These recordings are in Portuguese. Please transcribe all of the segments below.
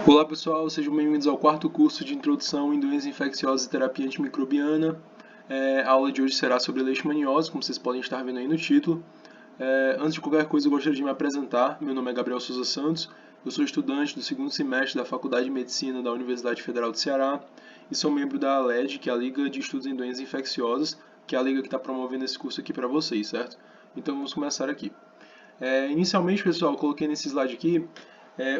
Olá pessoal, sejam bem-vindos ao quarto curso de Introdução em Doenças Infecciosas e Terapia Antimicrobiana. A aula de hoje será sobre leishmaniose, como vocês podem estar vendo aí no título. Antes de qualquer coisa, eu gostaria de me apresentar. Meu nome é Gabriel Souza Santos, eu sou estudante do segundo semestre da Faculdade de Medicina da Universidade Federal do Ceará e sou membro da ALED, que é a Liga de Estudos em Doenças Infecciosas, que é a liga que está promovendo esse curso aqui para vocês, certo? Então vamos começar aqui. Inicialmente, pessoal, eu coloquei nesse slide aqui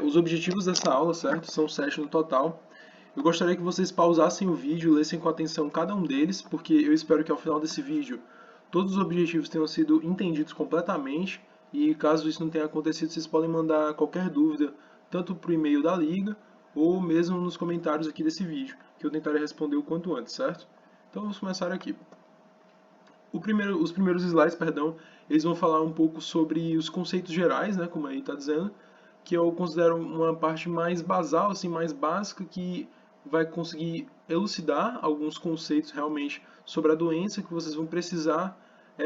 os objetivos dessa aula, certo? São 7 no total. Eu gostaria que vocês pausassem o vídeo, lessem com atenção cada um deles, porque eu espero que ao final desse vídeo todos os objetivos tenham sido entendidos completamente e caso isso não tenha acontecido, vocês podem mandar qualquer dúvida, tanto para o e-mail da Liga ou mesmo nos comentários aqui desse vídeo, que eu tentarei responder o quanto antes, certo? Então vamos começar aqui. Os primeiros slides, perdão, eles vão falar um pouco sobre os conceitos gerais, né, como aí está dizendo, que eu considero uma parte mais basal, assim, mais básica, que vai conseguir elucidar alguns conceitos realmente sobre a doença que vocês vão precisar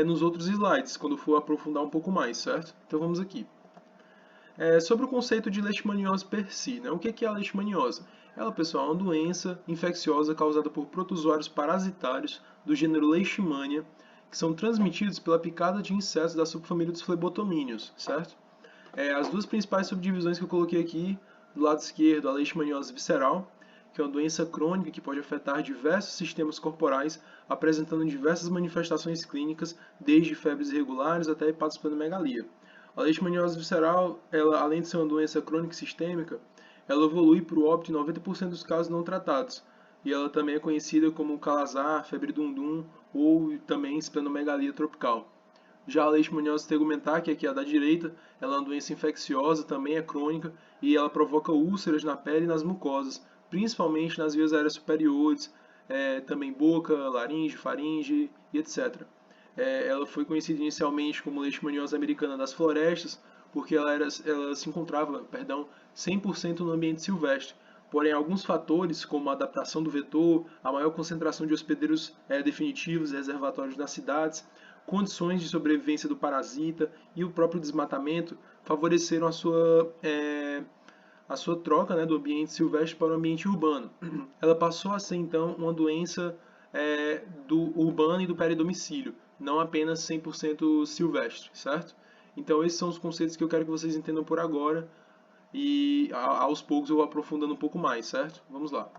nos outros slides, quando for aprofundar um pouco mais, certo? Então vamos aqui. Sobre o conceito de leishmaniose per si, né? O que é a leishmaniose? Ela, pessoal, é uma doença infecciosa causada por protozoários parasitários do gênero Leishmania, que são transmitidos pela picada de insetos da subfamília dos flebotomíneos, certo? As duas principais subdivisões que eu coloquei aqui, do lado esquerdo, a leishmaniose visceral, que é uma doença crônica que pode afetar diversos sistemas corporais, apresentando diversas manifestações clínicas, desde febres irregulares até hepatosplenomegalia. A leishmaniose visceral, ela, além de ser uma doença crônica e sistêmica, ela evolui para o óbito em 90% dos casos não tratados. E ela também é conhecida como calazar, febre dum-dum ou também esplenomegalia tropical. Já a leishmaniose tegumentar, que aqui é a da direita, ela é uma doença infecciosa, também é crônica, e ela provoca úlceras na pele e nas mucosas, principalmente nas vias aéreas superiores, também boca, laringe, faringe e etc. Ela foi conhecida inicialmente como leishmaniose americana das florestas, porque ela se encontrava, 100% no ambiente silvestre. Porém, alguns fatores, como a adaptação do vetor, a maior concentração de hospedeiros definitivos e reservatórios nas cidades, condições de sobrevivência do parasita e o próprio desmatamento favoreceram a sua troca, né, do ambiente silvestre para o ambiente urbano. Ela passou a ser, então, uma doença do urbano e do peridomicílio, não apenas 100% silvestre, certo? Então, esses são os conceitos que eu quero que vocês entendam por agora e aos poucos eu vou aprofundando um pouco mais, certo? Vamos lá.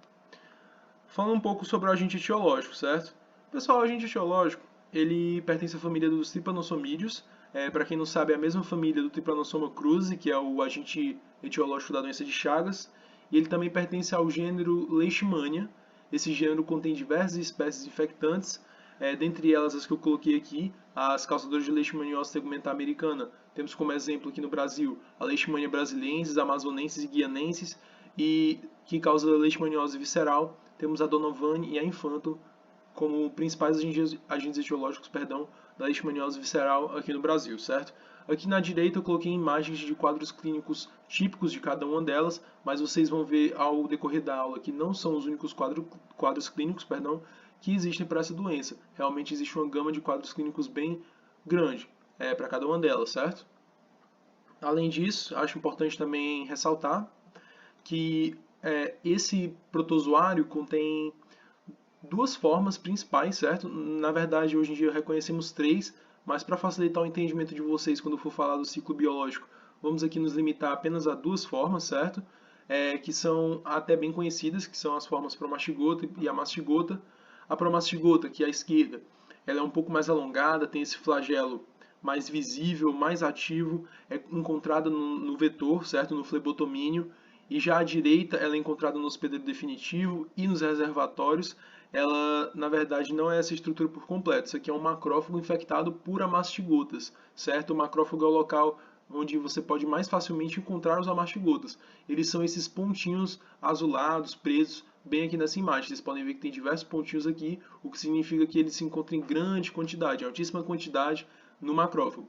Falando um pouco sobre o agente etiológico, certo? Pessoal, o agente etiológico, ele pertence à família dos trypanossomídeos. Para quem não sabe, é a mesma família do Trypanosoma cruzi, que é o agente etiológico da doença de Chagas. E ele também pertence ao gênero Leishmania. Esse gênero contém diversas espécies infectantes, dentre elas as que eu coloquei aqui, as causadoras de leishmaniose tegumentar americana. Temos como exemplo aqui no Brasil a Leishmania brasiliensis, amazonensis e guianensis, e que causa leishmaniose visceral. Temos a Donovan e a Infanto como principais agentes etiológicos, da leishmaniose visceral aqui no Brasil, certo? Aqui na direita eu coloquei imagens de quadros clínicos típicos de cada uma delas, mas vocês vão ver ao decorrer da aula que não são os únicos quadros clínicos, que existem para essa doença. Realmente existe uma gama de quadros clínicos bem grande para cada uma delas, certo? Além disso, acho importante também ressaltar que esse protozoário contém duas formas principais, certo? Na verdade, hoje em dia reconhecemos três, mas para facilitar o entendimento de vocês quando for falar do ciclo biológico, vamos aqui nos limitar apenas a duas formas, certo? Que são até bem conhecidas, que são as formas promastigota e a mastigota. A promastigota, que é a esquerda, ela é um pouco mais alongada, tem esse flagelo mais visível, mais ativo, é encontrada no vetor, certo? No flebotomínio. E já à direita, ela é encontrada no hospedeiro definitivo e nos reservatórios. Ela, na verdade, não é essa estrutura por completo. Isso aqui é um macrófago infectado por amastigotas, certo? O macrófago é o local onde você pode mais facilmente encontrar os amastigotas. Eles são esses pontinhos azulados, presos, bem aqui nessa imagem. Vocês podem ver que tem diversos pontinhos aqui, o que significa que eles se encontram em grande quantidade, altíssima quantidade no macrófago.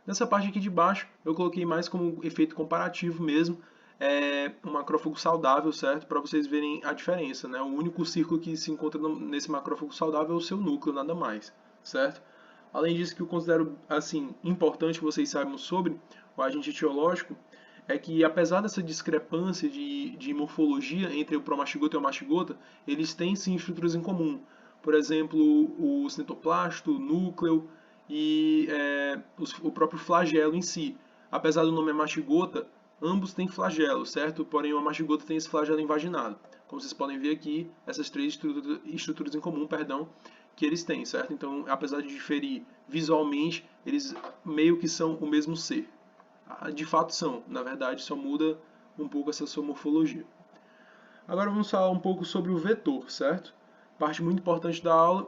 Nessa parte aqui de baixo, eu coloquei mais como efeito comparativo mesmo, um macrófago saudável, certo? Para vocês verem a diferença, né? O único círculo que se encontra nesse macrófago saudável é o seu núcleo, nada mais, certo? Além disso, que eu considero assim importante que vocês saibam sobre o agente etiológico é que, apesar dessa discrepância de morfologia entre o promastigota e o mastigota, eles têm sim estruturas em comum. Por exemplo, o citoplasto, o núcleo e o próprio flagelo em si. Apesar do nome é mastigota, ambos têm flagelo, certo? Porém, o mastigota tem esse flagelo invaginado. Como vocês podem ver aqui, essas três estruturas em comum, perdão, que eles têm, certo? Então, apesar de diferir visualmente, eles meio que são o mesmo ser. De fato são, na verdade, só muda um pouco essa sua morfologia. Agora vamos falar um pouco sobre o vetor, certo? Parte muito importante da aula,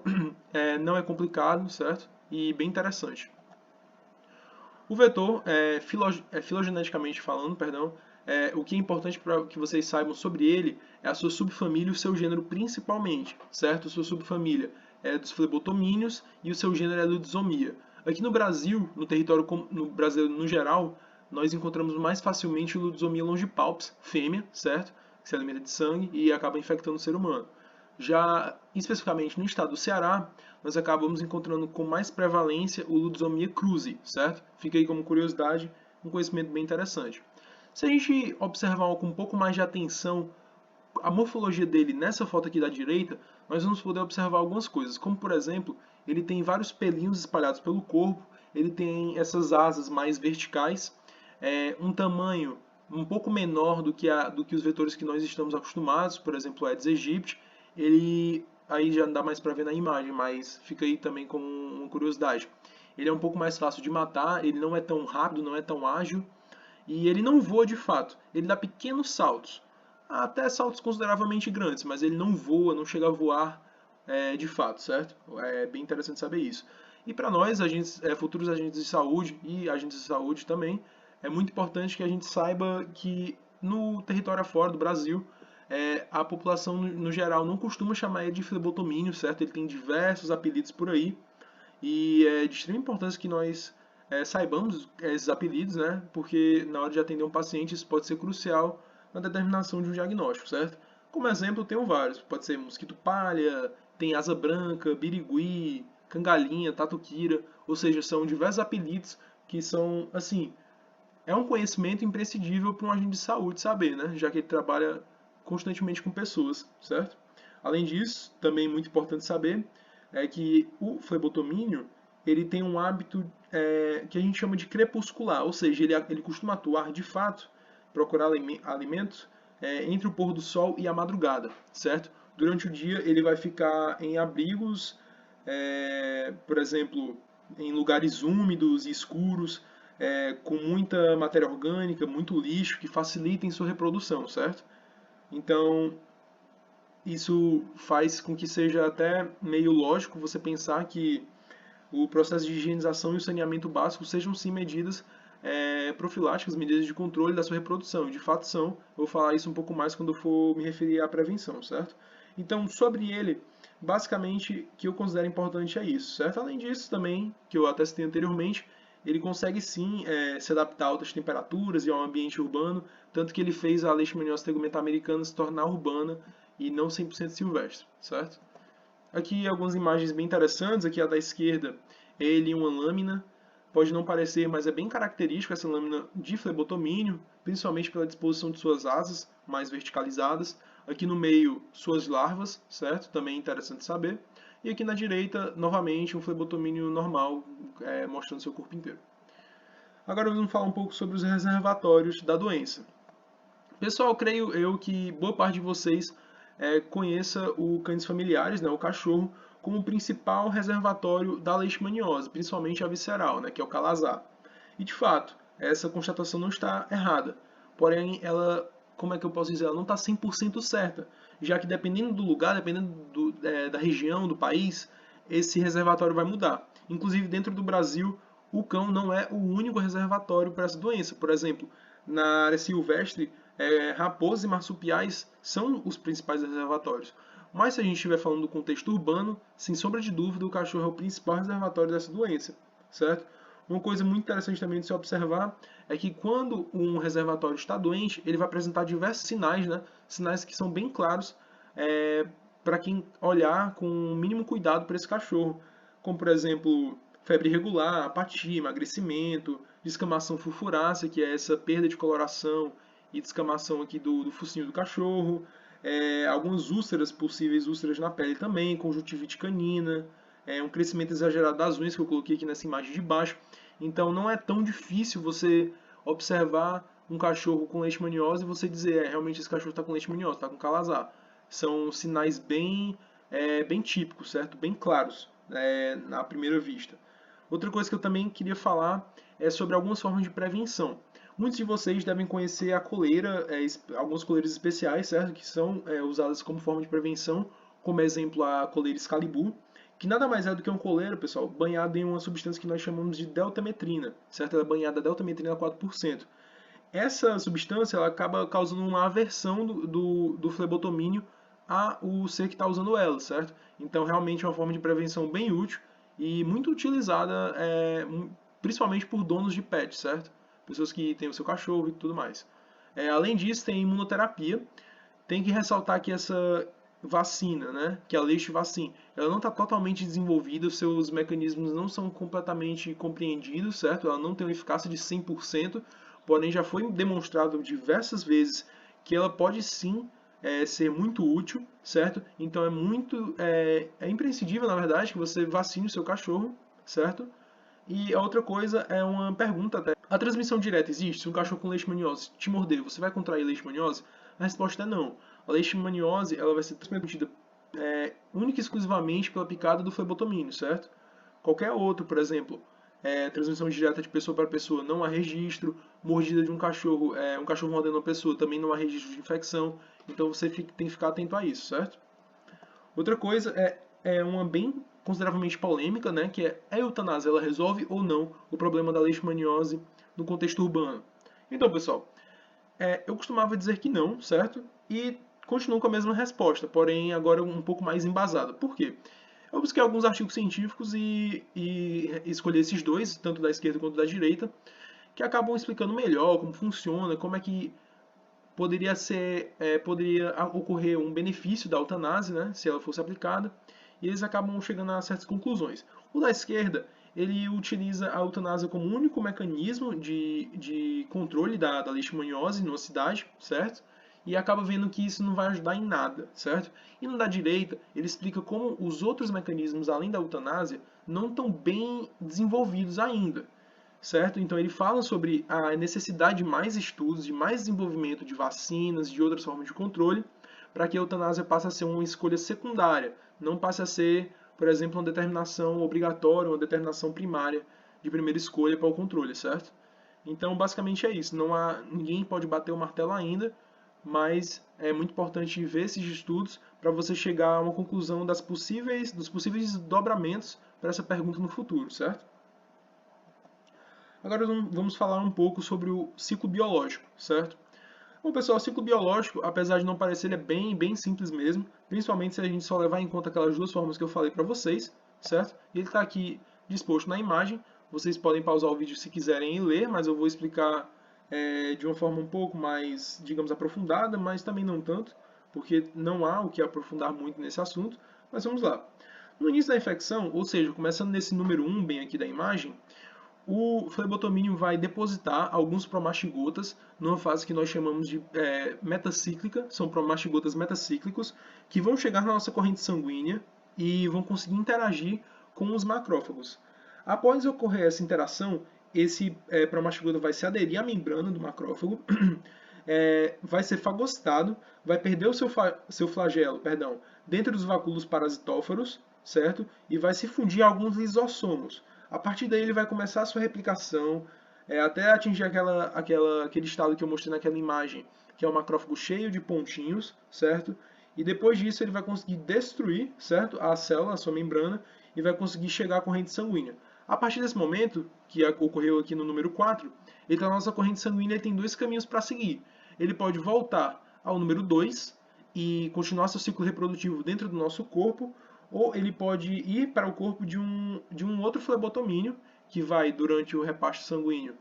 não é complicado, certo? E bem interessante. O vetor, filogeneticamente falando, perdão, o que é importante para que vocês saibam sobre ele é a sua subfamília e o seu gênero principalmente, certo? A sua subfamília é dos flebotomíneos e o seu gênero é Ludizomia. Aqui no Brasil, no território no Brasil no geral, nós encontramos mais facilmente o Ludizomia longipalpis, fêmea, certo? Que se alimenta de sangue e acaba infectando o ser humano. Já especificamente no estado do Ceará, nós acabamos encontrando com mais prevalência o Ludizomia cruzi, certo? Fica aí como curiosidade, um conhecimento bem interessante. Se a gente observar com um pouco mais de atenção a morfologia dele nessa foto aqui da direita, nós vamos poder observar algumas coisas, como por exemplo, ele tem vários pelinhos espalhados pelo corpo, ele tem essas asas mais verticais, um tamanho um pouco menor do que os vetores que nós estamos acostumados, por exemplo, o Aedes aegypti. Ele aí já não dá mais para ver na imagem, mas fica aí também como uma curiosidade. Ele é um pouco mais fácil de matar, ele não é tão rápido, não é tão ágil, e ele não voa de fato. Ele dá pequenos saltos, até saltos consideravelmente grandes, mas ele não voa, não chega a voar de fato, certo? É bem interessante saber isso. E para nós, futuros agentes de saúde e agentes de saúde também, é muito importante que a gente saiba que no território afora do Brasil, a população no geral não costuma chamar ele de flebotomínio, certo? Ele tem diversos apelidos por aí, e é de extrema importância que nós saibamos esses apelidos, né? Porque na hora de atender um paciente isso pode ser crucial na determinação de um diagnóstico, certo? Como exemplo, eu tenho vários. Pode ser mosquito palha, tem asa branca, birigui, cangalinha, tatuquira, ou seja, são diversos apelidos que são, assim, é um conhecimento imprescindível para um agente de saúde saber, né? Já que ele trabalha constantemente com pessoas, certo? Além disso, também muito importante saber é que o flebotomínio ele tem um hábito que a gente chama de crepuscular, ou seja, ele costuma atuar de fato, procurar alimentos entre o pôr do sol e a madrugada, certo? Durante o dia ele vai ficar em abrigos, por exemplo, em lugares úmidos e escuros, com muita matéria orgânica, muito lixo, que facilitem sua reprodução, certo? Então, isso faz com que seja até meio lógico você pensar que o processo de higienização e o saneamento básico sejam sim medidas profiláticas, medidas de controle da sua reprodução. De fato são. Eu vou falar isso um pouco mais quando eu for me referir à prevenção, certo? Então, sobre ele, basicamente, o que eu considero importante é isso, certo? Além disso, também, que eu até citei anteriormente, ele consegue sim se adaptar a altas temperaturas e ao ambiente urbano, tanto que ele fez a leishmaniose tegumentar americana se tornar urbana e não 100% silvestre, certo? Aqui algumas imagens bem interessantes, aqui a da esquerda, ele em uma lâmina, pode não parecer, mas é bem característico essa lâmina de flebotomínio, principalmente pela disposição de suas asas mais verticalizadas. Aqui no meio, suas larvas, certo? Também é interessante saber. E aqui na direita, novamente, um flebotomínio normal, mostrando seu corpo inteiro. Agora vamos falar um pouco sobre os reservatórios da doença. Pessoal, creio eu que boa parte de vocês conheça o Canis familiaris, né, o cachorro, como o principal reservatório da leishmaniose, principalmente a visceral, né, que é o calazar. E de fato, essa constatação não está errada. Porém, ela, como é que eu posso dizer, ela não está 100% certa, já que dependendo do lugar, dependendo da região, do país, esse reservatório vai mudar. Inclusive, dentro do Brasil, o cão não é o único reservatório para essa doença. Por exemplo, na área silvestre, raposas e marsupiais são os principais reservatórios. Mas se a gente estiver falando do contexto urbano, sem sombra de dúvida, o cachorro é o principal reservatório dessa doença, certo? Uma coisa muito interessante também de se observar é que quando um reservatório está doente, ele vai apresentar diversos sinais, né? Sinais que são bem claros para quem olhar com o mínimo cuidado para esse cachorro. Como, por exemplo, febre irregular, apatia, emagrecimento, descamação furfurácea, que é essa perda de coloração e descamação aqui do focinho do cachorro, algumas úlceras, possíveis úlceras na pele também, conjuntivite canina, um crescimento exagerado das unhas, que eu coloquei aqui nessa imagem de baixo. Então não é tão difícil você observar um cachorro com leishmaniose e você dizer, realmente esse cachorro está com leishmaniose, está com calazar. São sinais bem típicos, certo? Bem claros, na primeira vista. Outra coisa que eu também queria falar é sobre algumas formas de prevenção. Muitos de vocês devem conhecer a coleira, algumas coleiras especiais, certo? Que são usadas como forma de prevenção, como exemplo a coleira Excalibur, que nada mais é do que um coleiro, pessoal, banhado em uma substância que nós chamamos de deltametrina, certo? Ela é banhada a deltametrina a 4%. Essa substância ela acaba causando uma aversão do flebotomínio ao ser que está usando ela, certo? Então, realmente é uma forma de prevenção bem útil e muito utilizada, principalmente por donos de pet, certo? Pessoas que têm o seu cachorro e tudo mais. Além disso, tem imunoterapia. Tem que ressaltar que essa vacina, né, que é a Leishvacin, ela não está totalmente desenvolvida, os seus mecanismos não são completamente compreendidos, certo? Ela não tem uma eficácia de 100%, porém já foi demonstrado diversas vezes que ela pode sim ser muito útil, certo? Então é imprescindível, na verdade, que você vacine o seu cachorro, certo? E a outra coisa é uma pergunta até. A transmissão direta existe? Se um cachorro com leishmaniose te morder, você vai contrair leishmaniose? A resposta é não. A leishmaniose ela vai ser transmitida única e exclusivamente pela picada do flebotomínio, certo? Qualquer outro, por exemplo, transmissão direta de pessoa para pessoa, não há registro. Mordida de um cachorro mordendo uma pessoa, também não há registro de infecção. Então você tem que ficar atento a isso, certo? Outra coisa é uma bem consideravelmente polêmica, né, que é a eutanásia, ela resolve ou não o problema da leishmaniose no contexto urbano? Então, pessoal, eu costumava dizer que não, certo? E continuo com a mesma resposta, porém agora um pouco mais embasada. Por quê? Eu busquei alguns artigos científicos e escolhi esses dois, tanto da esquerda quanto da direita, que acabam explicando melhor como funciona, como é que poderia ocorrer um benefício da eutanásia, né, se ela fosse aplicada, e eles acabam chegando a certas conclusões. O da esquerda, ele utiliza a eutanásia como único mecanismo de controle da leishmaniose numa cidade, certo? E acaba vendo que isso não vai ajudar em nada, certo? E no da direita, ele explica como os outros mecanismos, além da eutanásia, não estão bem desenvolvidos ainda, certo? Então ele fala sobre a necessidade de mais estudos, de mais desenvolvimento de vacinas, de outras formas de controle, para que a eutanásia passe a ser uma escolha secundária, não passe a ser, por exemplo, uma determinação obrigatória, uma determinação primária de primeira escolha para o controle, certo? Então, basicamente é isso. Ninguém pode bater o martelo ainda, mas é muito importante ver esses estudos para você chegar a uma conclusão dos possíveis desdobramentos para essa pergunta no futuro, certo? Agora vamos falar um pouco sobre o ciclo biológico, certo? Bom, pessoal, o ciclo biológico, apesar de não parecer, ele é bem simples mesmo, principalmente se a gente só levar em conta aquelas duas formas que eu falei para vocês, certo? E ele está aqui disposto na imagem, vocês podem pausar o vídeo se quiserem ler, mas eu vou explicar de uma forma um pouco mais, digamos, aprofundada, mas também não tanto, porque não há o que aprofundar muito nesse assunto, mas vamos lá. No início da infecção, ou seja, começando nesse número 1 bem aqui da imagem, o flebotomínio vai depositar alguns promastigotas numa fase que nós chamamos de metacíclica, são promastigotas metacíclicos, que vão chegar na nossa corrente sanguínea e vão conseguir interagir com os macrófagos. Após ocorrer essa interação, esse promastigota vai se aderir à membrana do macrófago, vai ser fagocitado, vai perder o seu flagelo, dentro dos vacuolos parasitóforos, certo? E vai se fundir em alguns lisossomos. A partir daí ele vai começar a sua replicação, até atingir aquele estado que eu mostrei naquela imagem, que é um macrófago cheio de pontinhos, certo? E depois disso ele vai conseguir destruir, certo, a célula, a sua membrana, e vai conseguir chegar à corrente sanguínea. A partir desse momento, que ocorreu aqui no número 4, então a nossa corrente sanguínea tem dois caminhos para seguir. Ele pode voltar ao número 2 e continuar seu ciclo reprodutivo dentro do nosso corpo, ou ele pode ir para o corpo de um outro flebotomínio, que vai, durante o repasto sanguíneo,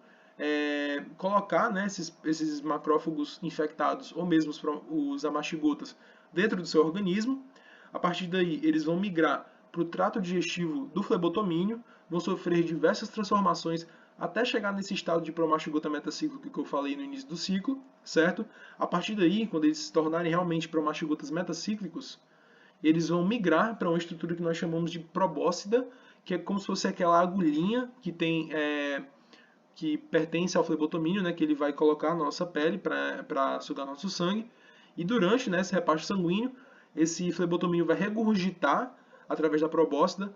colocar, né, esses macrófagos infectados, ou mesmo os amastigotas, dentro do seu organismo. A partir daí, eles vão migrar para o trato digestivo do flebotomínio, vão sofrer diversas transformações até chegar nesse estado de promastigota metacíclico que eu falei no início do ciclo, certo? A partir daí, quando eles se tornarem realmente promastigotas metacíclicos, eles vão migrar para uma estrutura que nós chamamos de probóscide, que é como se fosse aquela agulhinha que pertence ao flebotomínio, né, que ele vai colocar na nossa pele para sugar nosso sangue. E durante, né, esse repasto sanguíneo, esse flebotomínio vai regurgitar, através da probóscide,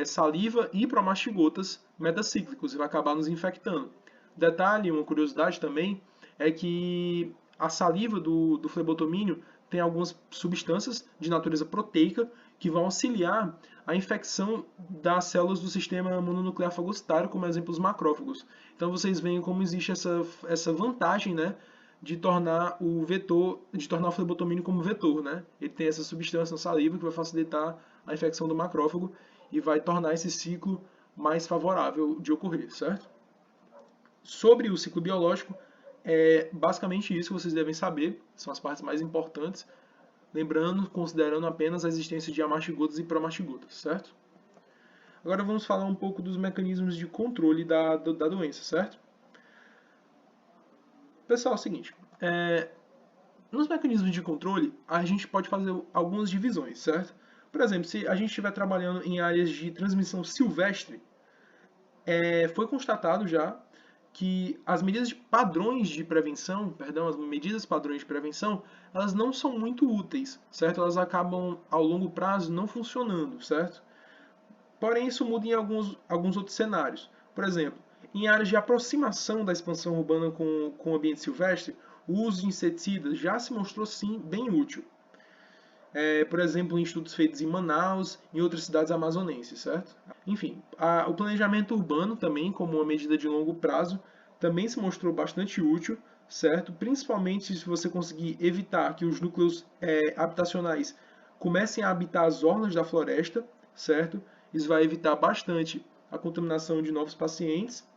saliva e promastigotas metacíclicos e vai acabar nos infectando. Detalhe, uma curiosidade também, é que a saliva do flebotomínio tem algumas substâncias de natureza proteica que vão auxiliar a infecção das células do sistema mononuclear fagocitário, como exemplo os macrófagos. Então vocês veem como existe essa vantagem, né, de tornar o flebotomínio como vetor, né? Ele tem essa substância na saliva que vai facilitar a infecção do macrófago e vai tornar esse ciclo mais favorável de ocorrer, certo? Sobre o ciclo biológico, é basicamente isso que vocês devem saber, são as partes mais importantes, lembrando, considerando apenas a existência de amastigotas e promastigotas, certo? Agora vamos falar um pouco dos mecanismos de controle da doença, certo? Pessoal, é o seguinte, nos mecanismos de controle, a gente pode fazer algumas divisões, certo? Por exemplo, se a gente estiver trabalhando em áreas de transmissão silvestre, foi constatado já que as medidas padrões de prevenção, as medidas padrões de prevenção, elas não são muito úteis, certo? Elas acabam, ao longo prazo, não funcionando, certo? Porém, isso muda em alguns outros cenários. Por exemplo, em áreas de aproximação da expansão urbana com o ambiente silvestre, o uso de inseticidas já se mostrou, sim, bem útil. Por exemplo, em estudos feitos em Manaus e em outras cidades amazonenses, certo? Enfim, o planejamento urbano também, como uma medida de longo prazo, também se mostrou bastante útil, certo? Principalmente se você conseguir evitar que os núcleos habitacionais comecem a habitar as orlas da floresta, certo? Isso vai evitar bastante a contaminação de novos pacientes.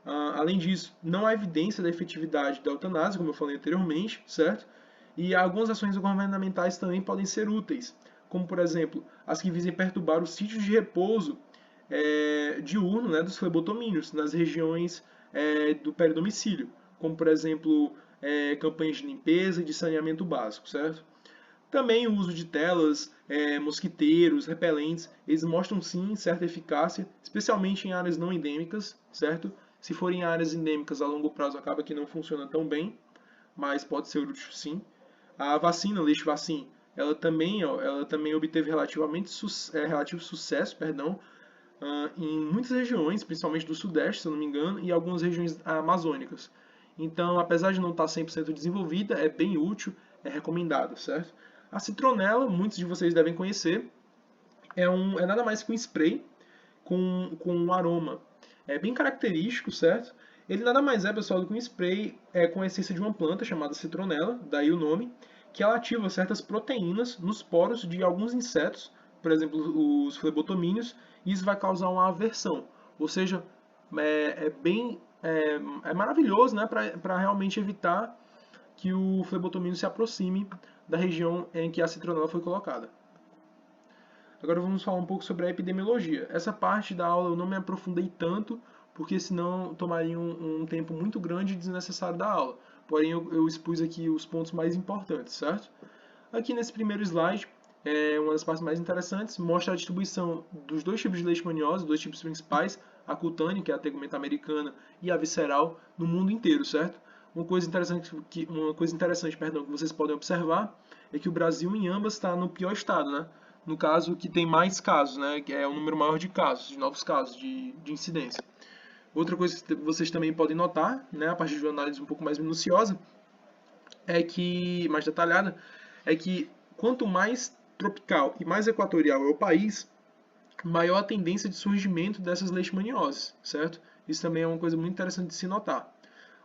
Além disso, não há evidência da efetividade da eutanásia, como eu falei anteriormente, certo? E algumas ações governamentais também podem ser úteis, como, por exemplo, as que visem perturbar os sítios de repouso diurno, né, dos flebotomínios nas regiões do peridomicílio, como, por exemplo, campanhas de limpeza e de saneamento básico, certo? Também o uso de telas, mosquiteiros, repelentes, eles mostram sim certa eficácia, especialmente em áreas não endêmicas, certo? Se forem áreas endêmicas a longo prazo acaba que não funciona tão bem, mas pode ser útil sim. A vacina, Leishvacin, ela também obteve relativo sucesso, em muitas regiões, principalmente do Sudeste, se eu não me engano, e algumas regiões amazônicas. Então, apesar de não estar 100% desenvolvida, é bem útil, é recomendada, certo? A citronela, muitos de vocês devem conhecer, é nada mais que um spray com um aroma bem característico, certo? Ele nada mais é, pessoal, do que um spray com a essência de uma planta chamada citronela, daí o nome, que ela ativa certas proteínas nos poros de alguns insetos, por exemplo, os flebotomínios, e isso vai causar uma aversão. Ou seja, é maravilhoso, né, para realmente evitar que o flebotomínio se aproxime da região em que a citronela foi colocada. Agora vamos falar um pouco sobre a epidemiologia. Essa parte da aula eu não me aprofundei tanto, porque senão tomaria um tempo muito grande e desnecessário da aula. Porém, eu expus aqui os pontos mais importantes, certo? Aqui nesse primeiro slide, uma das partes mais interessantes, mostra a distribuição dos dois tipos de leishmaniose, dois tipos principais, a cutânea, que é a tegumenta americana, e a visceral, no mundo inteiro, certo? Uma coisa interessante, que vocês podem observar é que o Brasil em ambas está no pior estado, né? No caso, que tem mais casos, né? Que é o número maior de casos, de novos casos de incidência. Outra coisa que vocês também podem notar, né, a partir de uma análise um pouco mais minuciosa, mais detalhada, é que quanto mais tropical e mais equatorial é o país, maior a tendência de surgimento dessas leishmanioses, certo? Isso também é uma coisa muito interessante de se notar.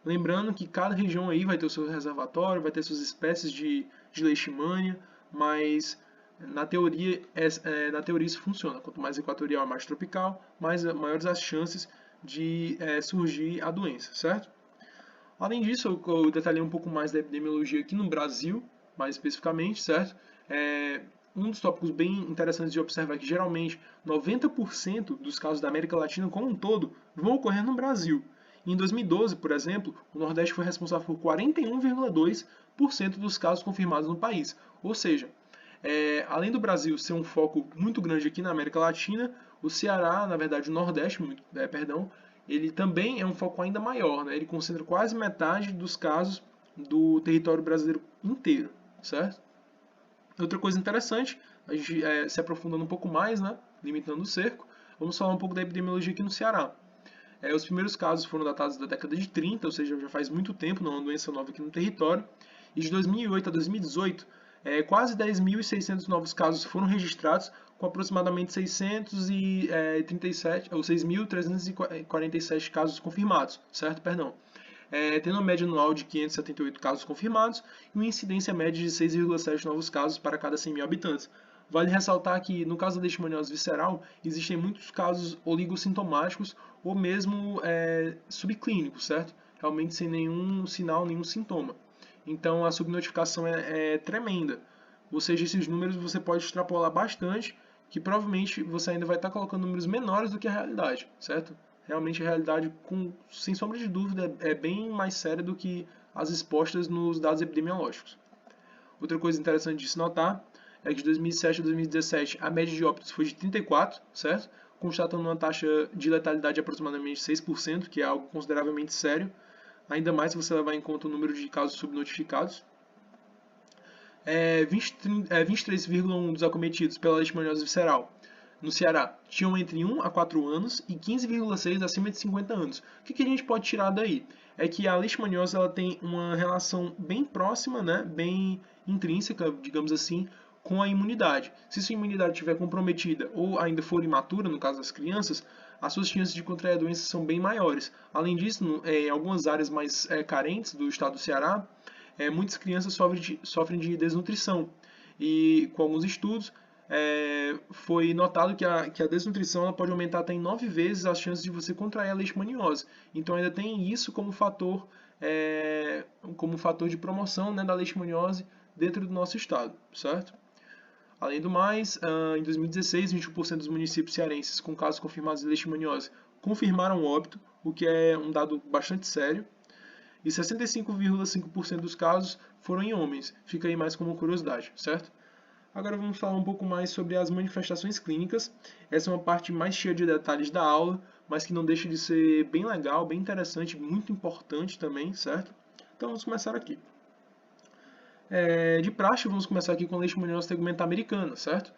Lembrando que cada região aí vai ter o seu reservatório, vai ter suas espécies de leishmania, mas na teoria isso funciona. Quanto mais equatorial, mais tropical, maiores as chances de surgir a doença, certo? Além disso, eu detalhei um pouco mais da epidemiologia aqui no Brasil, mais especificamente, certo? um dos tópicos bem interessantes de observar é que geralmente 90% dos casos da América Latina como um todo vão ocorrer no Brasil. Em 2012, por exemplo, o Nordeste foi responsável por 41,2% dos casos confirmados no país. Ou seja, além do Brasil ser um foco muito grande aqui na América Latina, o Ceará, na verdade o Nordeste, ele também é um foco ainda maior, né? Ele concentra quase metade dos casos do território brasileiro inteiro, certo? Outra coisa interessante, a gente se aprofundando um pouco mais, né, limitando o cerco, vamos falar um pouco da epidemiologia aqui no Ceará. Os primeiros casos foram datados da década de 30, ou seja, já faz muito tempo, não é uma doença nova aqui no território. E de 2008 a 2018, quase 10.600 novos casos foram registrados, com aproximadamente 637 ou 6.347 casos confirmados, certo? Perdão. Tendo uma média anual de 578 casos confirmados e uma incidência média de 6,7 novos casos para cada 100 mil habitantes. Vale ressaltar que, no caso da leishmaniose visceral, existem muitos casos oligossintomáticos ou mesmo subclínicos, certo? Realmente sem nenhum sinal, nenhum sintoma. Então a subnotificação é tremenda. Ou seja, esses números você pode extrapolar bastante, que provavelmente você ainda vai estar colocando números menores do que a realidade, certo? Realmente a realidade, sem sombra de dúvida, é bem mais séria do que as expostas nos dados epidemiológicos. Outra coisa interessante de se notar é que de 2007 a 2017 a média de óbitos foi de 34, certo? Constatando uma taxa de letalidade de aproximadamente 6%, que é algo consideravelmente sério, ainda mais se você levar em conta o número de casos subnotificados. 23,1% dos acometidos pela leishmaniose visceral no Ceará tinham entre 1 a 4 anos e 15,6% acima de 50 anos. O que a gente pode tirar daí? É que a leishmaniose ela tem uma relação bem próxima, né, bem intrínseca, digamos assim, com a imunidade. Se sua imunidade estiver comprometida ou ainda for imatura, no caso das crianças, as suas chances de contrair a doença são bem maiores. Além disso, em algumas áreas mais carentes do estado do Ceará, muitas crianças sofrem de desnutrição. E com alguns estudos, foi notado que a desnutrição ela pode aumentar até em 9 vezes as chances de você contrair a leishmaniose. Então ainda tem isso como fator de promoção, né, da leishmaniose dentro do nosso estado, certo? Além do mais, em 2016, 21% dos municípios cearenses com casos confirmados de leishmaniose confirmaram o óbito, o que é um dado bastante sério. E 65,5% dos casos foram em homens. Fica aí mais como curiosidade, certo? Agora vamos falar um pouco mais sobre as manifestações clínicas. Essa é uma parte mais cheia de detalhes da aula, mas que não deixa de ser bem legal, bem interessante, muito importante também, certo? Então vamos começar aqui. De praxe, vamos começar aqui com a leishmaniose tegumentar americana, certo?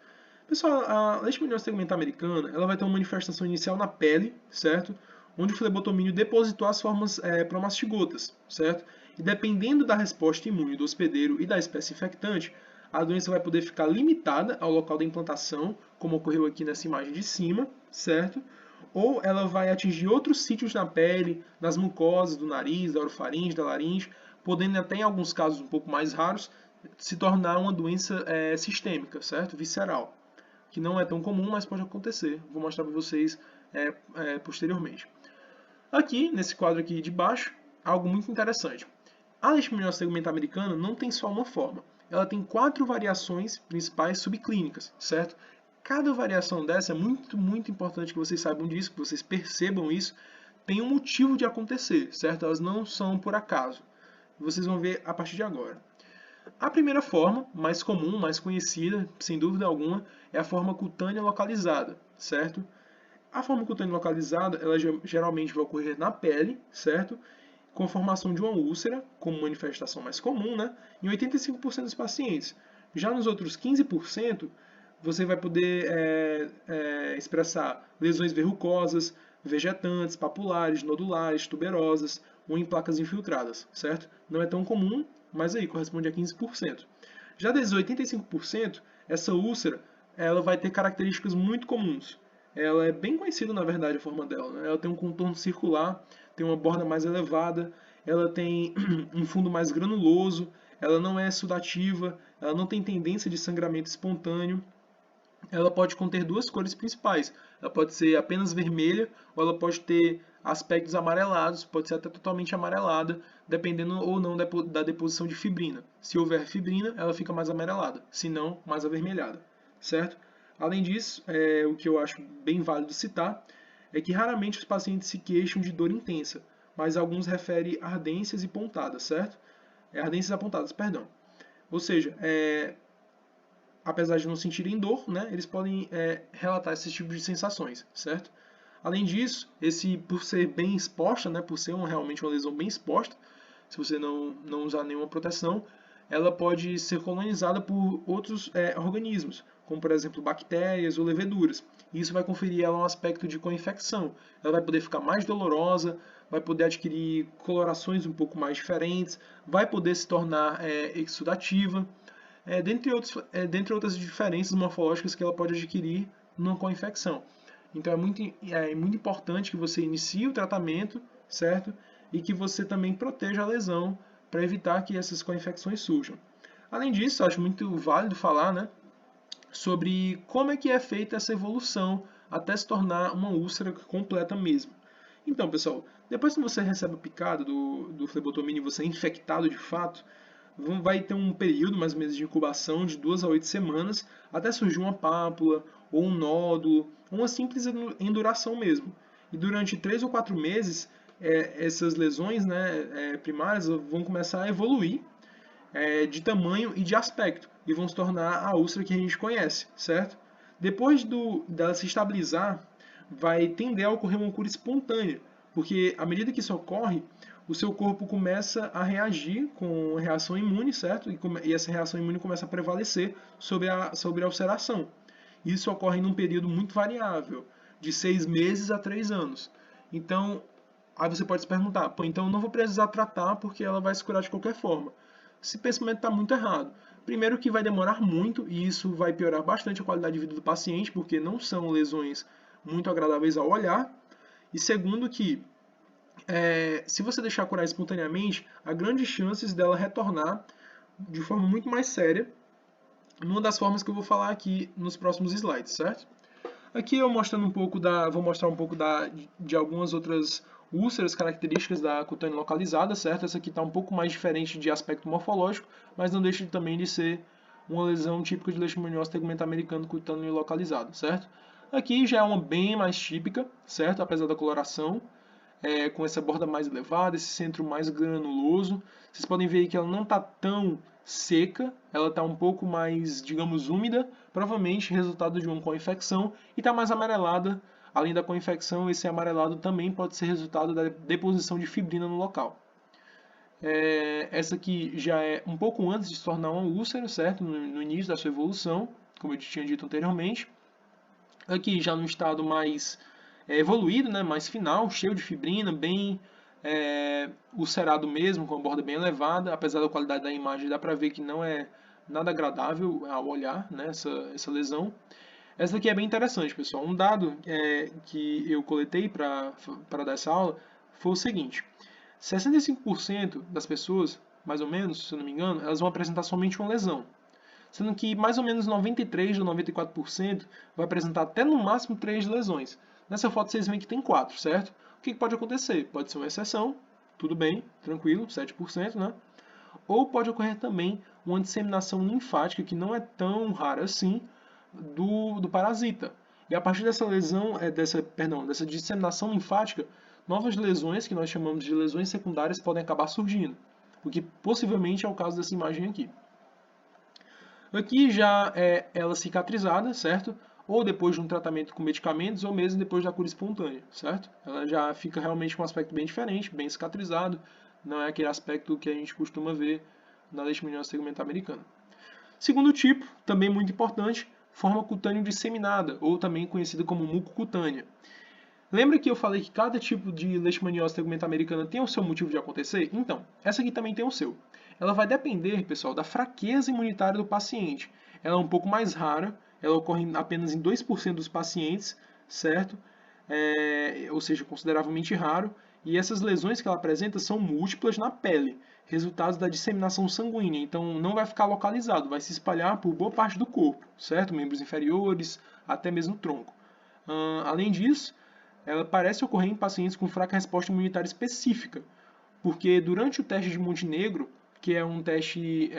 Pessoal, a leishmaniose tegumentar americana, ela vai ter uma manifestação inicial na pele, certo? Onde o flebotomínio depositou as formas promastigotas, certo? E dependendo da resposta imune do hospedeiro e da espécie infectante, a doença vai poder ficar limitada ao local da implantação, como ocorreu aqui nessa imagem de cima, certo? Ou ela vai atingir outros sítios na pele, nas mucosas do nariz, da orofaringe, da laringe, podendo até em alguns casos um pouco mais raros se tornar uma doença sistêmica, certo? Visceral, que não é tão comum, mas pode acontecer. Vou mostrar para vocês posteriormente. Aqui, nesse quadro aqui de baixo, algo muito interessante. A leishmaniose tegumentar americana não tem só uma forma. Ela tem 4 variações principais subclínicas, certo? Cada variação dessa é muito, muito importante que vocês saibam disso, que vocês percebam isso. Tem um motivo de acontecer, certo? Elas não são por acaso. Vocês vão ver a partir de agora. A primeira forma, mais comum, mais conhecida, sem dúvida alguma, é a forma cutânea localizada, certo? A forma cutânea localizada, ela geralmente vai ocorrer na pele, certo? Com a formação de uma úlcera, como manifestação mais comum, né? Em 85% dos pacientes. Já nos outros 15%, você vai poder expressar lesões verrucosas, vegetantes, papulares, nodulares, tuberosas ou em placas infiltradas, certo? Não é tão comum, mas aí corresponde a 15%. Já desses 85%, essa úlcera ela vai ter características muito comuns. Ela é bem conhecida, na verdade, a forma dela. Né? Ela tem um contorno circular, tem uma borda mais elevada, ela tem um fundo mais granuloso, ela não é sudativa, ela não tem tendência de sangramento espontâneo. ela pode conter duas cores principais. Ela pode ser apenas vermelha ou ela pode ter aspectos amarelados, pode ser até totalmente amarelada, dependendo ou não da deposição de fibrina. Se houver fibrina, ela fica mais amarelada, se não, mais avermelhada, certo? Além disso, o que eu acho bem válido citar é que raramente os pacientes se queixam de dor intensa, mas alguns referem ardências e pontadas, certo? Ardências apontadas, perdão. Ou seja, apesar de não sentirem dor, né, eles podem relatar esse tipo de sensações, certo? Além disso, por ser bem exposta, né, por ser realmente uma lesão bem exposta, se você não usar nenhuma proteção, ela pode ser colonizada por outros organismos, como por exemplo bactérias ou leveduras. E isso vai conferir a ela um aspecto de co-infecção. Ela vai poder ficar mais dolorosa, vai poder adquirir colorações um pouco mais diferentes, vai poder se tornar exudativa, dentre outras diferenças morfológicas que ela pode adquirir numa co-infecção. Então é muito importante que você inicie o tratamento, certo? E que você também proteja a lesão para evitar que essas co-infecções surjam. Além disso, acho muito válido falar, né, sobre como é que é feita essa evolução até se tornar uma úlcera completa mesmo. Então, pessoal, depois que você recebe a picada do flebotomínio e você é infectado de fato, vai ter um período, mais ou menos, de incubação de 2 a 8 semanas, até surgir uma pápula, ou um nódulo, ou uma simples enduração mesmo. E durante 3 ou 4 meses, essas lesões, né, primárias vão começar a evoluir de tamanho e de aspecto, e vão se tornar a úlcera que a gente conhece, certo? Depois dela se estabilizar, vai tender a ocorrer uma cura espontânea, porque à medida que isso ocorre, o seu corpo começa a reagir com reação imune, certo? E essa reação imune começa a prevalecer sobre a ulceração. Isso ocorre num período muito variável, de 6 meses a 3 anos. Então, aí você pode se perguntar, pô, então eu não vou precisar tratar porque ela vai se curar de qualquer forma. Esse pensamento está muito errado. Primeiro que vai demorar muito e isso vai piorar bastante a qualidade de vida do paciente, porque não são lesões muito agradáveis ao olhar. E segundo que, se você deixar curar espontaneamente, há grandes chances dela retornar de forma muito mais séria, numa das formas que eu vou falar aqui nos próximos slides, certo? Aqui eu vou mostrar um pouco de algumas outras úlceras características da cutânea localizada, certo? Essa aqui está um pouco mais diferente de aspecto morfológico, mas não deixa também de ser uma lesão típica de leishmaniose tegumento americano cutâneo localizado, certo? Aqui já é uma bem mais típica, certo? Apesar da coloração, com essa borda mais elevada, esse centro mais granuloso. Vocês podem ver que ela não está tão seca, ela está um pouco mais, digamos, úmida, provavelmente resultado de uma co-infecção, e está mais amarelada. Além da co-infecção, esse amarelado também pode ser resultado da deposição de fibrina no local. Essa aqui já é um pouco antes de se tornar uma úlcera, certo? No início da sua evolução, como eu tinha dito anteriormente. Aqui já no estado mais evoluído, né, mais final, cheio de fibrina, bem ulcerado mesmo, com a borda bem elevada. Apesar da qualidade da imagem, dá para ver que não é nada agradável ao olhar, né, essa lesão. Essa daqui é bem interessante, pessoal. Um dado que eu coletei para dar essa aula foi o seguinte: 65% das pessoas, mais ou menos, se eu não me engano, elas vão apresentar somente uma lesão, sendo que mais ou menos 93 ou 94% vai apresentar até no máximo 3 lesões. Nessa foto vocês veem que tem 4, certo? O que pode acontecer? Pode ser uma exceção, tudo bem, tranquilo, 7%, né? Ou pode ocorrer também uma disseminação linfática, que não é tão rara assim, do parasita. E a partir dessa dessa disseminação linfática, novas lesões, que nós chamamos de lesões secundárias, podem acabar surgindo. O que possivelmente é o caso dessa imagem aqui. Aqui já é ela cicatrizada, certo? Ou depois de um tratamento com medicamentos, ou mesmo depois da cura espontânea, certo? Ela já fica realmente com um aspecto bem diferente, bem cicatrizado. Não é aquele aspecto que a gente costuma ver na leishmaniose tegumento americana. Segundo tipo, também muito importante, forma cutânea disseminada, ou também conhecida como mucocutânea. Lembra que eu falei que cada tipo de leishmaniose tegumento americana tem o seu motivo de acontecer? Então, essa aqui também tem o seu. Ela vai depender, pessoal, da fraqueza imunitária do paciente. Ela é um pouco mais rara, ela ocorre apenas em 2% dos pacientes, certo? Ou seja, consideravelmente raro. E essas lesões que ela apresenta são múltiplas na pele, resultados da disseminação sanguínea. Então não vai ficar localizado, vai se espalhar por boa parte do corpo, certo? Membros inferiores, até mesmo o tronco. Além disso, ela parece ocorrer em pacientes com fraca resposta imunitária específica, porque durante o teste de Montenegro, que é um teste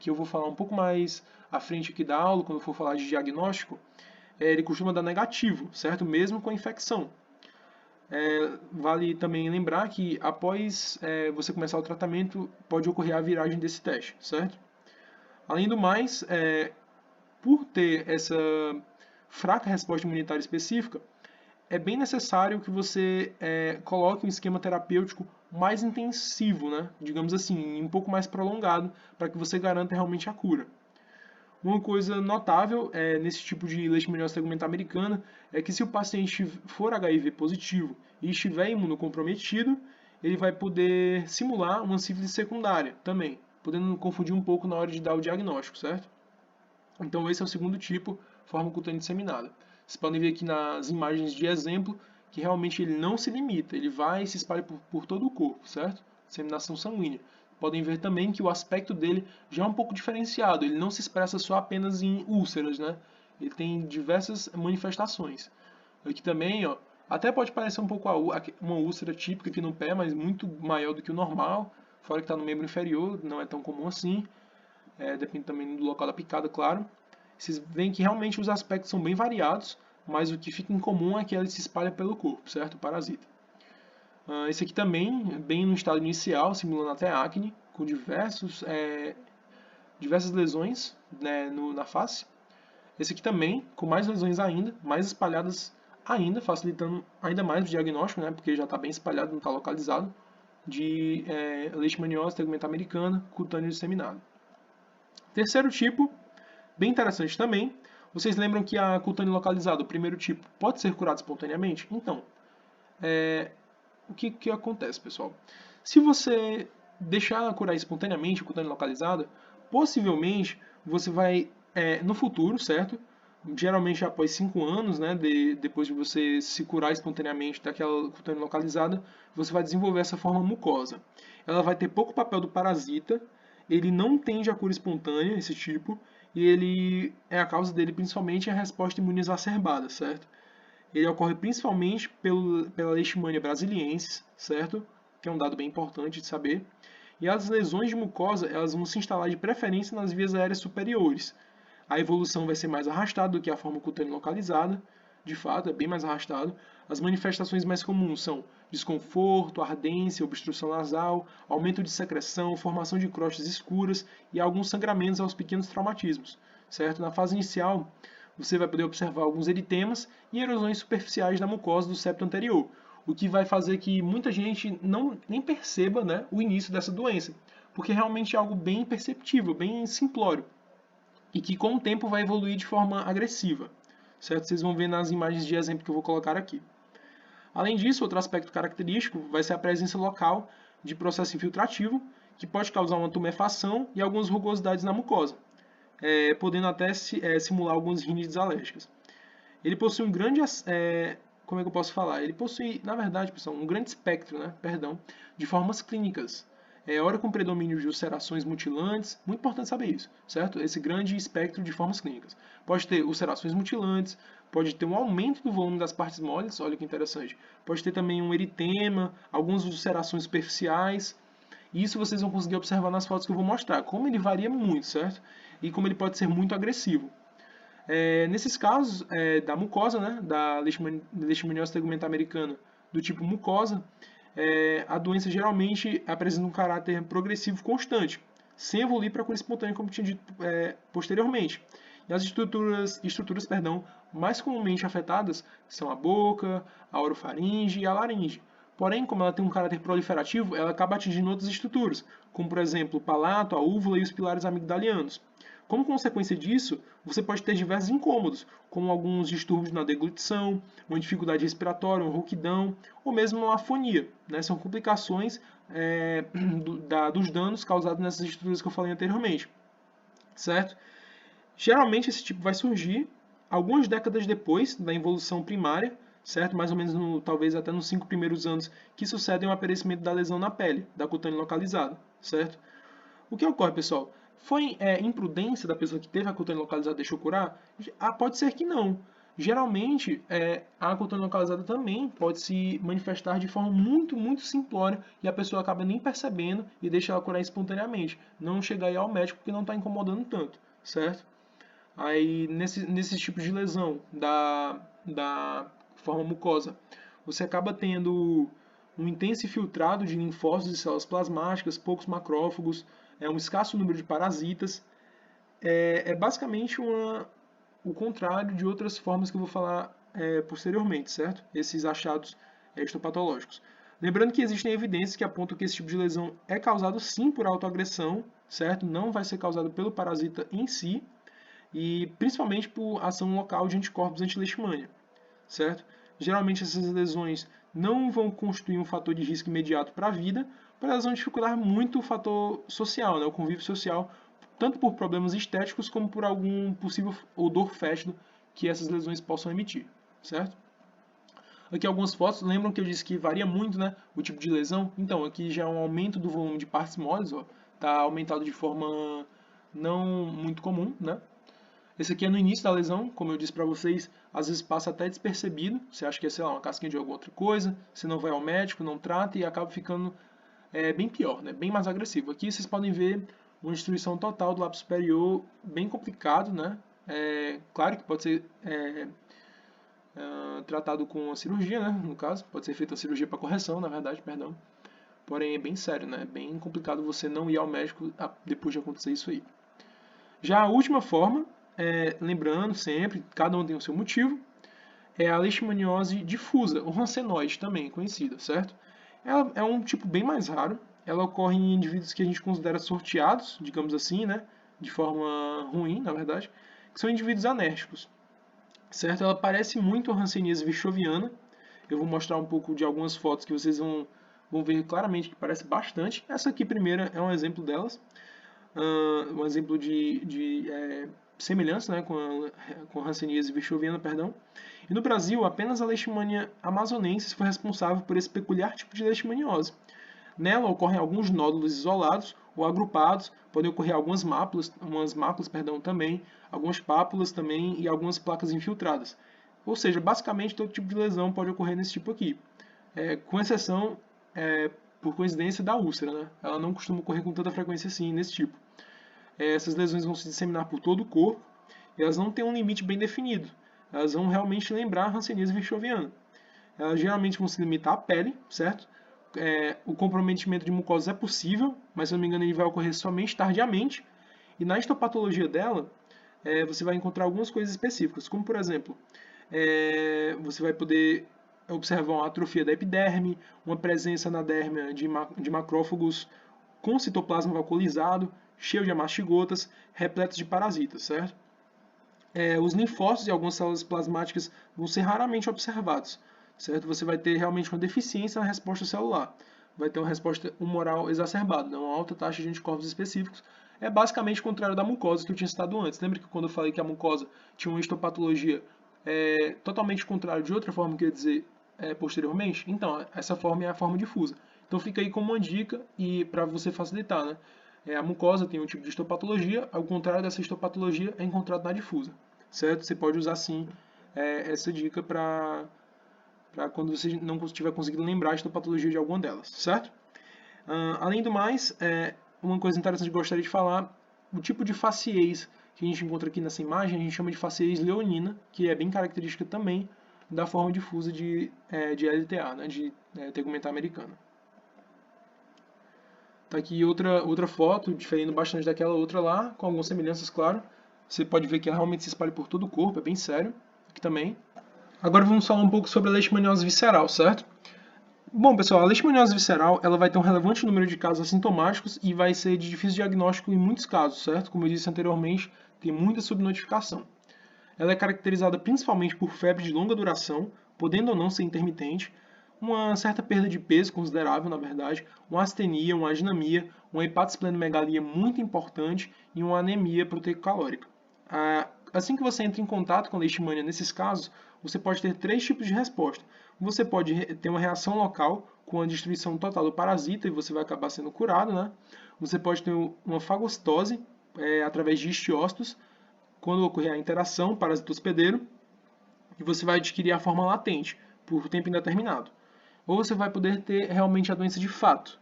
que eu vou falar um pouco mais à frente aqui da aula, quando eu for falar de diagnóstico, ele costuma dar negativo, certo? Mesmo com a infecção. Vale também lembrar que após você começar o tratamento, pode ocorrer a viragem desse teste, certo? Além do mais, por ter essa fraca resposta imunitária específica, é bem necessário que você coloque um esquema terapêutico mais intensivo, né? Digamos assim, um pouco mais prolongado, para que você garanta realmente a cura. Uma coisa notável nesse tipo de leishmaniose tegumentar americana é que se o paciente for HIV positivo e estiver imunocomprometido, ele vai poder simular uma sífilis secundária também, podendo confundir um pouco na hora de dar o diagnóstico, certo? Então esse é o segundo tipo, forma cutânea disseminada. Vocês podem ver aqui nas imagens de exemplo que realmente ele não se limita, ele vai e se espalha por todo o corpo, certo? Disseminação sanguínea. Podem ver também que o aspecto dele já é um pouco diferenciado, ele não se expressa só apenas em úlceras, né? Ele tem diversas manifestações. Aqui também, ó, até pode parecer um pouco uma úlcera típica aqui no pé, mas muito maior do que o normal, fora que está no membro inferior, não é tão comum assim. Depende também do local da picada, claro. Vocês veem que realmente os aspectos são bem variados, mas o que fica em comum é que ele se espalha pelo corpo, certo? O parasita. Esse aqui também, bem no estado inicial, simulando até acne, com diversas lesões, né, na face. Esse aqui também, com mais lesões ainda, mais espalhadas ainda, facilitando ainda mais o diagnóstico, né, porque já está bem espalhado, não está localizado, de leishmaniose tegumentar americana, cutâneo disseminado. Terceiro tipo, bem interessante também, vocês lembram que a cutânea localizada, o primeiro tipo, pode ser curada espontaneamente? Então, o que acontece, pessoal? Se você deixar curar espontaneamente a cutânea localizada, possivelmente você vai, no futuro, certo? Geralmente após 5 anos, né, depois de você se curar espontaneamente daquela cutânea localizada, você vai desenvolver essa forma mucosa. Ela vai ter pouco papel do parasita, ele não tende a cura espontânea, esse tipo, e a causa dele principalmente é a resposta imune exacerbada, certo? Ele ocorre principalmente pela leishmania brasiliensis, certo? Que é um dado bem importante de saber. E as lesões de mucosa, elas vão se instalar de preferência nas vias aéreas superiores. A evolução vai ser mais arrastada do que a forma cutânea localizada, de fato, é bem mais arrastado. As manifestações mais comuns são desconforto, ardência, obstrução nasal, aumento de secreção, formação de crostas escuras e alguns sangramentos aos pequenos traumatismos, certo? Na fase inicial, você vai poder observar alguns eritemas e erosões superficiais da mucosa do septo anterior, o que vai fazer que muita gente nem perceba, né, o início dessa doença, porque realmente é algo bem imperceptível, bem simplório, e que com o tempo vai evoluir de forma agressiva, certo? Vocês vão ver nas imagens de exemplo que eu vou colocar aqui. Além disso, outro aspecto característico vai ser a presença local de processo infiltrativo, que pode causar uma tumefação e algumas rugosidades na mucosa, podendo até simular algumas rinites alérgicas. Ele possui um grande, como é que eu posso falar? Ele possui, na verdade, pessoal, um grande espectro, né, de formas clínicas. Ora com predomínio de ulcerações mutilantes, muito importante saber isso, certo? Esse grande espectro de formas clínicas. Pode ter ulcerações mutilantes, pode ter um aumento do volume das partes moles, olha que interessante. Pode ter também um eritema, algumas ulcerações superficiais. E isso vocês vão conseguir observar nas fotos que eu vou mostrar, como ele varia muito, certo? E como ele pode ser muito agressivo. Nesses casos da mucosa, né, da leishmaniose tegumentar americana do tipo mucosa, a doença geralmente apresenta um caráter progressivo constante, sem evoluir para a cura espontânea, como tinha dito posteriormente. E as estruturas mais comumente afetadas são a boca, a orofaringe e a laringe. Porém, como ela tem um caráter proliferativo, ela acaba atingindo outras estruturas, como por exemplo o palato, a úvula e os pilares amigdalianos. Como consequência disso, você pode ter diversos incômodos, como alguns distúrbios na deglutição, uma dificuldade respiratória, uma rouquidão, ou mesmo uma afonia. Né? São complicações dos danos causados nessas estruturas que eu falei anteriormente. Certo? Geralmente esse tipo vai surgir algumas décadas depois da involução primária, certo? Mais ou menos, talvez até nos 5 primeiros anos que sucedem ao aparecimento da lesão na pele, da cutânea localizada, certo? O que ocorre, pessoal? Foi imprudência da pessoa que teve a cutânea localizada e deixou curar? Pode ser que não. Geralmente, a cutânea localizada também pode se manifestar de forma muito, muito simplória e a pessoa acaba nem percebendo e deixa ela curar espontaneamente. Não chega aí ao médico porque não está incomodando tanto, certo? Aí, nesse tipo de lesão da forma mucosa, você acaba tendo um intenso infiltrado de linfócitos e células plasmáticas, poucos macrófagos, um escasso número de parasitas. É basicamente o contrário de outras formas que eu vou falar posteriormente, certo? Esses achados histopatológicos. Lembrando que existem evidências que apontam que esse tipo de lesão é causado sim por autoagressão, certo? Não vai ser causado pelo parasita em si, e principalmente por ação local de anticorpos anti-leishmania, certo? Geralmente essas lesões não vão constituir um fator de risco imediato para a vida, mas elas vão dificultar muito o fator social, né, o convívio social, tanto por problemas estéticos como por algum possível odor fétido que essas lesões possam emitir, certo? Aqui algumas fotos, lembram que eu disse que varia muito, né, o tipo de lesão? Então, aqui já é um aumento do volume de partes moles, ó, tá aumentado de forma não muito comum, né? Esse aqui é no início da lesão, como eu disse para vocês, às vezes passa até despercebido. Você acha que é, sei lá, uma casquinha de alguma outra coisa, você não vai ao médico, não trata e acaba ficando bem pior, né? Bem mais agressivo. Aqui vocês podem ver uma destruição total do lábio superior, bem complicado, né? Claro que pode ser tratado com a cirurgia, né? No caso, pode ser feita a cirurgia para correção, na verdade, perdão. Porém, é bem sério, né? É bem complicado você não ir ao médico depois de acontecer isso aí. Já a última forma, lembrando sempre, cada um tem o seu motivo, é a leishmaniose difusa, ou rancenoide também conhecida, certo? Ela é um tipo bem mais raro, ela ocorre em indivíduos que a gente considera sorteados, digamos assim, né? De forma ruim, na verdade, que são indivíduos anérgicos, certo? Ela parece muito a hanseníase virchoviana. Eu vou mostrar um pouco de algumas fotos que vocês vão ver claramente que parece bastante. Essa aqui primeira é um exemplo delas. Um exemplo de semelhança, né, com a hanseníase virchoviana, perdão. E no Brasil, apenas a leishmania amazonensis foi responsável por esse peculiar tipo de leishmaniose. Nela ocorrem alguns nódulos isolados ou agrupados, podem ocorrer algumas máculas, também, algumas pápulas também e algumas placas infiltradas. Ou seja, basicamente todo tipo de lesão pode ocorrer nesse tipo aqui, com exceção, por coincidência, da úlcera, né? Ela não costuma ocorrer com tanta frequência assim nesse tipo. Essas lesões vão se disseminar por todo o corpo e elas não têm um limite bem definido. Elas vão realmente lembrar a hanseníase virchoviana. Elas geralmente vão se limitar à pele, certo? O comprometimento de mucosas é possível, mas se não me engano ele vai ocorrer somente tardiamente. E na histopatologia dela, você vai encontrar algumas coisas específicas, como por exemplo, você vai poder observar uma atrofia da epiderme, uma presença na derme de macrófagos com citoplasma vacuolizado, cheio de amastigotas, repletos de parasitas, certo? Os linfócitos e algumas células plasmáticas vão ser raramente observados, certo? Você vai ter realmente uma deficiência na resposta celular. Vai ter uma resposta humoral exacerbada, uma alta taxa de anticorpos específicos. É basicamente o contrário da mucosa que eu tinha citado antes. Lembra que quando eu falei que a mucosa tinha uma histopatologia totalmente contrária de outra forma que eu ia dizer posteriormente? Então, essa forma é a forma difusa. Então fica aí como uma dica e para você facilitar, né? A mucosa tem um tipo de histopatologia, ao contrário dessa histopatologia é encontrado na difusa, certo? Você pode usar sim essa dica para quando você não estiver conseguindo lembrar a histopatologia de alguma delas, certo? Além do mais, uma coisa interessante que eu gostaria de falar, o tipo de faciez que a gente encontra aqui nessa imagem, a gente chama de faciez leonina, que é bem característica também da forma difusa de LTA, né, de tegumentar americana. Tá aqui outra foto, diferindo bastante daquela outra lá, com algumas semelhanças, claro. Você pode ver que ela realmente se espalha por todo o corpo, é bem sério. Aqui também. Agora vamos falar um pouco sobre a leishmaniose visceral, certo? Bom, pessoal, a leishmaniose visceral ela vai ter um relevante número de casos assintomáticos e vai ser de difícil diagnóstico em muitos casos, certo? Como eu disse anteriormente, tem muita subnotificação. Ela é caracterizada principalmente por febre de longa duração, podendo ou não ser intermitente, uma certa perda de peso considerável, na verdade, uma astenia, uma aginamia, uma hepatosplenomegalia muito importante e uma anemia proteico-calórica. Assim que você entra em contato com a leishmania nesses casos, você pode ter três tipos de resposta. Você pode ter uma reação local com a destruição total do parasita e você vai acabar sendo curado, né? Você pode ter uma fagocitose através de histiócitos, quando ocorrer a interação parasita-hospedeiro, e você vai adquirir a forma latente por tempo indeterminado. Ou você vai poder ter realmente a doença de fato,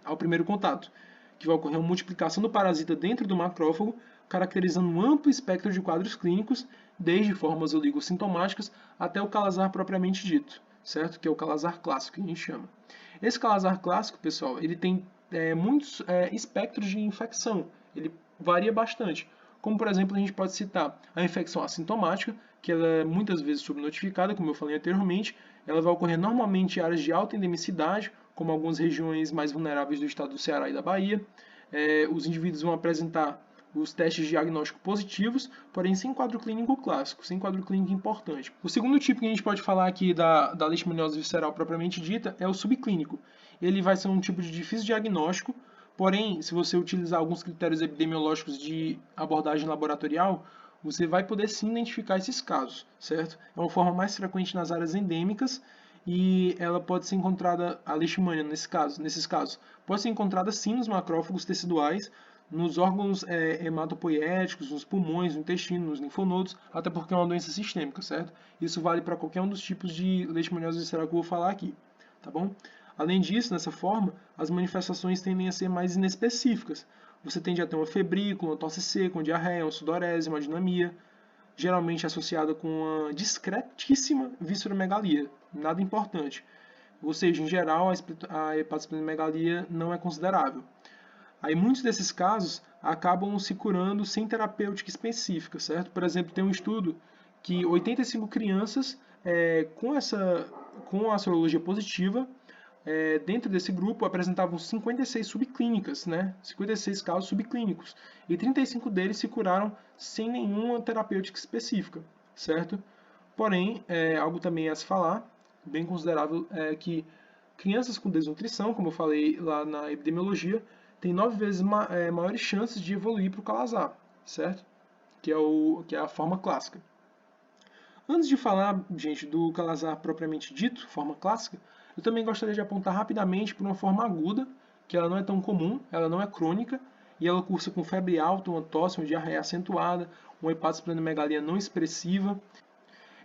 ao primeiro contato, que vai ocorrer uma multiplicação do parasita dentro do macrófago, caracterizando um amplo espectro de quadros clínicos, desde formas oligossintomáticas até o calazar propriamente dito, certo? Que é o calazar clássico que a gente chama. Esse calazar clássico, pessoal, ele tem muitos espectros de infecção, ele varia bastante. Como, por exemplo, a gente pode citar a infecção assintomática, que ela é muitas vezes subnotificada, como eu falei anteriormente. Ela vai ocorrer normalmente em áreas de alta endemicidade, como algumas regiões mais vulneráveis do estado do Ceará e da Bahia. Os indivíduos vão apresentar os testes diagnósticos positivos, porém sem quadro clínico clássico, sem quadro clínico importante. O segundo tipo que a gente pode falar aqui da leishmaniose visceral propriamente dita é o subclínico. Ele vai ser um tipo de difícil diagnóstico, porém, se você utilizar alguns critérios epidemiológicos de abordagem laboratorial, você vai poder sim identificar esses casos, certo? É uma forma mais frequente nas áreas endêmicas e ela pode ser encontrada, a leishmania nesses casos, pode ser encontrada sim nos macrófagos teciduais, nos órgãos hematopoietéticos, nos pulmões, no intestino, nos linfonodos, até porque é uma doença sistêmica, certo? Isso vale para qualquer um dos tipos de leishmaniose visceral que eu vou falar aqui, tá bom? Além disso, nessa forma, as manifestações tendem a ser mais inespecíficas. Você tende a ter uma febrícula, uma tosse seca, uma diarreia, uma sudorese, uma dinamia, geralmente associada com uma discretíssima visceromegalia, nada importante. Ou seja, em geral, a hepatosplenomegalia não é considerável. Aí muitos desses casos acabam se curando sem terapêutica específica, certo? Por exemplo, tem um estudo que 85 crianças com a sorologia positiva, dentro desse grupo apresentavam 56 subclínicas, né? 56 casos subclínicos. E 35 deles se curaram sem nenhuma terapêutica específica, certo? Porém, algo também a se falar, bem considerável, é que crianças com desnutrição, como eu falei lá na epidemiologia, têm 9 vezes maiores chances de evoluir para o calazar, certo? Que é a forma clássica. Antes de falar, gente, do calazar propriamente dito, forma clássica, eu também gostaria de apontar rapidamente para uma forma aguda, que ela não é tão comum, ela não é crônica, e ela cursa com febre alta, uma tosse, uma diarreia acentuada, uma hepatosplenomegalia não expressiva.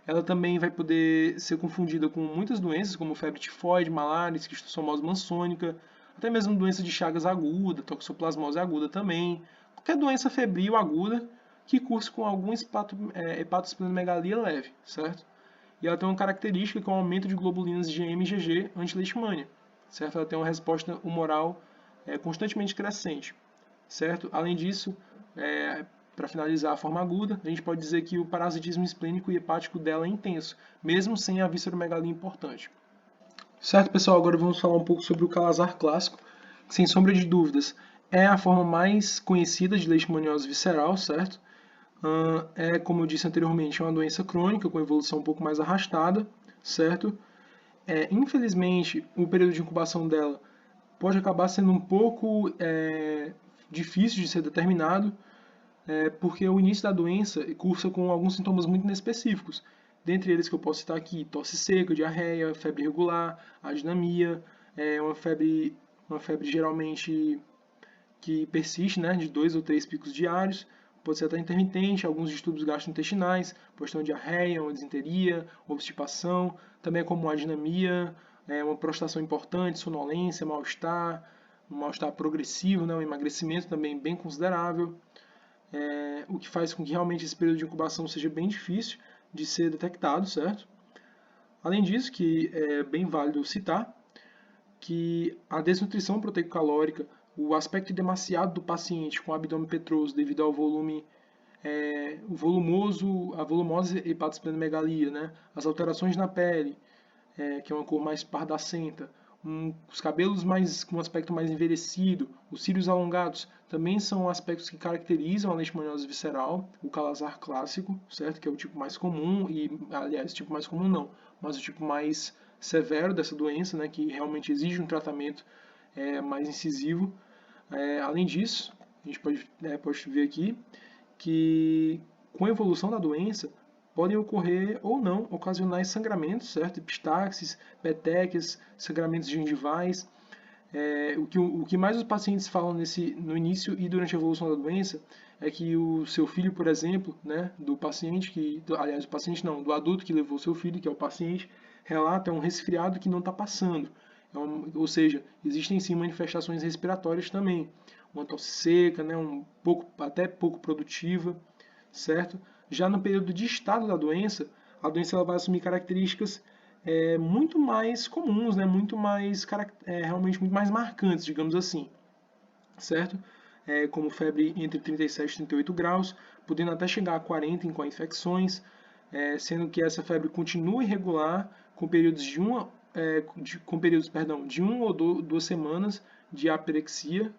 Ela também vai poder ser confundida com muitas doenças, como febre tifoide, malária, esquistossomose maçônica, até mesmo doença de Chagas aguda, toxoplasmose aguda também, qualquer doença febril aguda que curse com algum hepatosplenomegalia leve, certo? E ela tem uma característica que é o aumento de globulinas de IgM e IgG anti-leishmania, certo? Ela tem uma resposta humoral constantemente crescente, certo? Além disso, para finalizar a forma aguda, a gente pode dizer que o parasitismo esplênico e hepático dela é intenso, mesmo sem a visceromegalia importante. Certo, pessoal? Agora vamos falar um pouco sobre o calazar clássico, que, sem sombra de dúvidas, é a forma mais conhecida de leishmaniose visceral, certo? Como eu disse anteriormente, é uma doença crônica com evolução um pouco mais arrastada, certo? Infelizmente, o período de incubação dela pode acabar sendo um pouco difícil de ser determinado, porque o início da doença cursa com alguns sintomas muito inespecíficos. Dentre eles que eu posso citar aqui, tosse seca, diarreia, febre irregular, adinamia, uma febre geralmente que persiste, né, de 2 ou 3 picos diários, pode ser até intermitente, alguns distúrbios gastrointestinais, pode ter uma diarreia, uma disenteria, obstipação, também é comum a adinamia, uma prostração importante, sonolência, mal-estar, um mal-estar progressivo, né, um emagrecimento também bem considerável, o que faz com que realmente esse período de incubação seja bem difícil de ser detectado, certo? Além disso, que é bem válido citar, que a desnutrição proteico-calórica, o aspecto demasiado do paciente com abdômen petroso devido ao volume a volumosa hepatosplenomegalia, né? As alterações na pele, que é uma cor mais pardacenta, os cabelos com um aspecto mais envelhecido, os cílios alongados, também são aspectos que caracterizam a leishmaniose visceral, o calazar clássico, certo? Que é o tipo mais comum, e, aliás, o tipo mais comum não, mas o tipo mais severo dessa doença, né? Que realmente exige um tratamento mais incisivo. Além disso, a gente pode ver aqui que com a evolução da doença, podem ocorrer ou não ocasionais sangramentos, certo? Epistaxis, petequias, sangramentos gengivais. O que mais os pacientes falam no início e durante a evolução da doença é que o seu filho, por exemplo, né, do paciente aliás, do paciente não, do adulto que levou seu filho, que é o paciente, relata um resfriado que não está passando. Ou seja, existem sim manifestações respiratórias também. Uma tosse seca, né, até pouco produtiva, certo? Já no período de estado da doença, a doença ela vai assumir características muito mais comuns, né? Realmente muito mais marcantes, digamos assim, certo? Como febre entre 37 e 38 graus, podendo até chegar a 40 em co-infecções, sendo que essa febre continua irregular, com períodos de de 2 semanas de aperexia,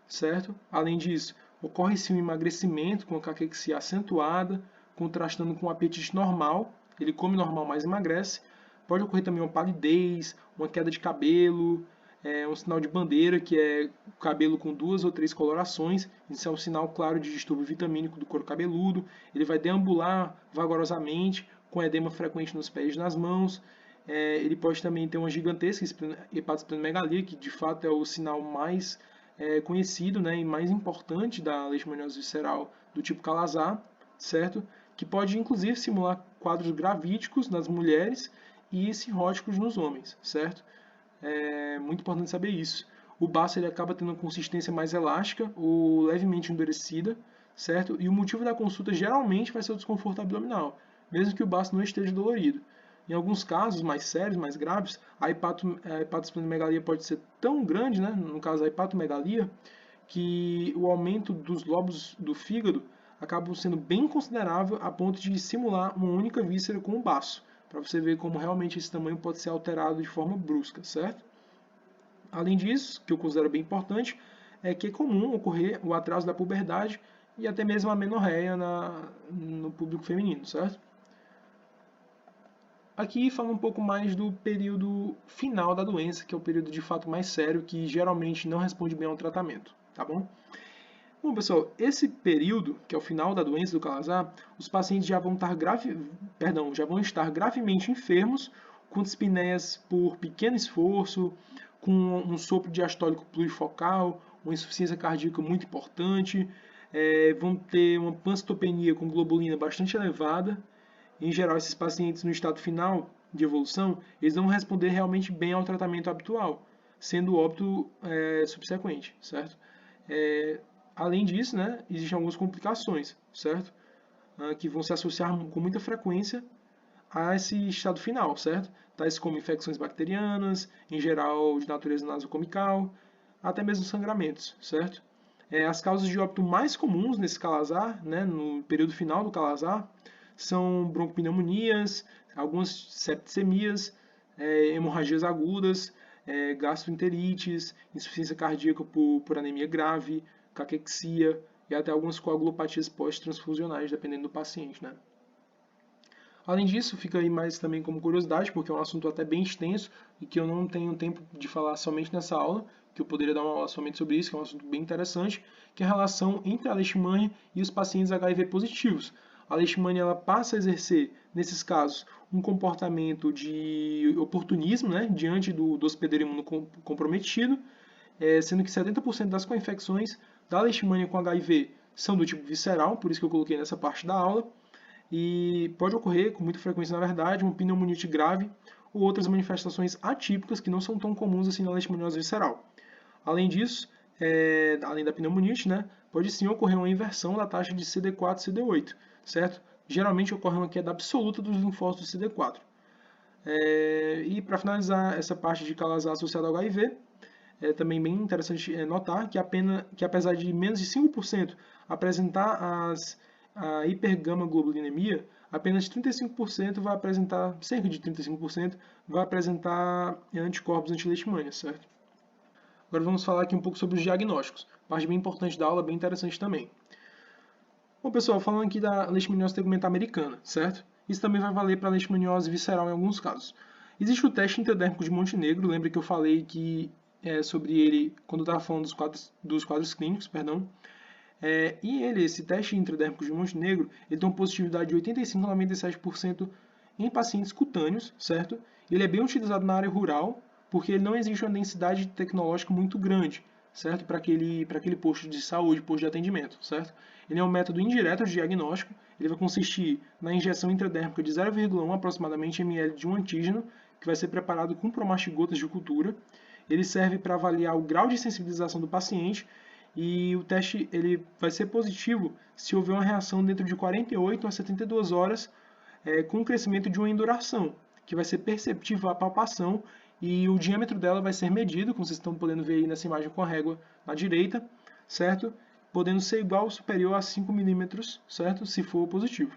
certo? Além disso, ocorre sim um emagrecimento com a caquexia acentuada, contrastando com o apetite normal, ele come normal, mas emagrece. Pode ocorrer também uma palidez, uma queda de cabelo, um sinal de bandeira, que é o cabelo com 2 ou 3 colorações. Isso é um sinal claro de distúrbio vitamínico do couro cabeludo. Ele vai deambular vagarosamente, com edema frequente nos pés e nas mãos. Ele pode também ter uma gigantesca hepatosplenomegalia, que de fato é o sinal mais conhecido, né, e mais importante da leishmaniose visceral do tipo Calazar, certo? Que pode inclusive simular quadros gravídicos nas mulheres e cirróticos nos homens, certo? É muito importante saber isso. O baço ele acaba tendo uma consistência mais elástica ou levemente endurecida, certo? E o motivo da consulta geralmente vai ser o desconforto abdominal, mesmo que o baço não esteja dolorido. Em alguns casos mais sérios, mais graves, a hepatosplenomegalia pode ser tão grande, né, no caso a hepatomegalia, que o aumento dos lobos do fígado acaba sendo bem considerável a ponto de simular uma única víscera com o baço, para você ver como realmente esse tamanho pode ser alterado de forma brusca, certo? Além disso, que eu considero bem importante, é que é comum ocorrer o atraso da puberdade e até mesmo a menorreia no público feminino, certo? Aqui fala um pouco mais do período final da doença, que é o período de fato mais sério, que geralmente não responde bem ao tratamento, tá bom? Bom, pessoal, esse período, que é o final da doença do Calazar, os pacientes já vão estar gravemente enfermos, com dispneias por pequeno esforço, com um sopro diastólico plurifocal, uma insuficiência cardíaca muito importante, vão ter uma pancitopenia com globulina bastante elevada. Em geral, esses pacientes no estado final de evolução, eles vão responder realmente bem ao tratamento habitual, sendo o óbito subsequente, certo? Além disso, né, existem algumas complicações, certo? Que vão se associar com muita frequência a esse estado final, certo? Tais como infecções bacterianas, em geral de natureza nasocomical, até mesmo sangramentos, certo? As causas de óbito mais comuns nesse Calazar, né, no período final do Calazar, são broncopneumonias, algumas septicemias, hemorragias agudas, gastroenterites, insuficiência cardíaca por anemia grave, caquexia e até algumas coagulopatias pós-transfusionais, dependendo do paciente, né? Além disso, fica aí mais também como curiosidade, porque é um assunto até bem extenso e que eu não tenho tempo de falar somente nessa aula, que eu poderia dar uma aula somente sobre isso, que é um assunto bem interessante, que é a relação entre a leishmania e os pacientes HIV positivos. A leishmania ela passa a exercer, nesses casos, um comportamento de oportunismo, né, diante do hospedeiro imunocomprometido, sendo que 70% das co-infecções da leishmania com HIV são do tipo visceral, por isso que eu coloquei nessa parte da aula, e pode ocorrer, com muita frequência na verdade, uma pneumonite grave ou outras manifestações atípicas que não são tão comuns assim na leishmaniose visceral. Além disso, além da pneumonite, né, pode sim ocorrer uma inversão da taxa de CD4 e CD8, certo? Geralmente ocorre uma queda absoluta dos linfócitos CD4. E para finalizar essa parte de Calazar associada ao HIV, é também bem interessante notar que apesar de menos de 5% apresentar a hipergamaglobulinemia, apenas 35% vai apresentar, cerca de 35%, vai apresentar anticorpos anti-leishmania, certo? Agora vamos falar aqui um pouco sobre os diagnósticos, parte bem importante da aula, bem interessante também. Bom, pessoal, falando aqui da leishmaniose tegumentar americana, certo? Isso também vai valer para a leishmaniose visceral em alguns casos. Existe o teste intradérmico de Montenegro, lembra que eu falei que sobre ele quando eu estava falando dos quadros clínicos, perdão. Esse teste intradérmico de Montenegro, ele tem uma positividade de 85 a 97% em pacientes cutâneos, certo? Ele é bem utilizado na área rural, porque ele não existe uma densidade tecnológica muito grande, certo? Para aquele posto de saúde, posto de atendimento, certo? Ele é um método indireto de diagnóstico, ele vai consistir na injeção intradérmica de 0,1 aproximadamente ml de um antígeno, que vai ser preparado com promastigotas de cultura. Ele serve para avaliar o grau de sensibilização do paciente e o teste ele vai ser positivo se houver uma reação dentro de 48 a 72 horas com o crescimento de uma induração, que vai ser perceptível à palpação e o diâmetro dela vai ser medido, como vocês estão podendo ver aí nessa imagem com a régua na direita, certo? Podendo ser igual ou superior a 5 milímetros, certo? Se for positivo.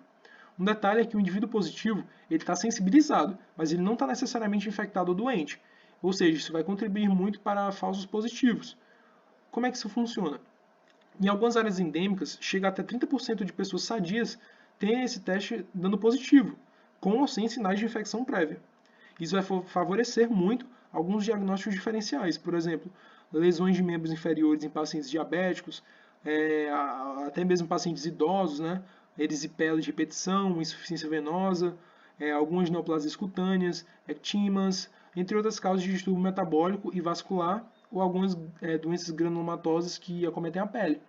Um detalhe é que o indivíduo positivo ele está sensibilizado, mas ele não está necessariamente infectado ou doente. Ou seja, isso vai contribuir muito para falsos positivos. Como é que isso funciona? Em algumas áreas endêmicas, chega até 30% de pessoas sadias têm esse teste dando positivo, com ou sem sinais de infecção prévia. Isso vai favorecer muito alguns diagnósticos diferenciais, por exemplo, lesões de membros inferiores em pacientes diabéticos, até mesmo pacientes idosos, né? Erisipela de repetição, insuficiência venosa, algumas neoplasias cutâneas, ectimas, entre outras causas de distúrbio metabólico e vascular ou algumas doenças granulomatosas que acometem a pele.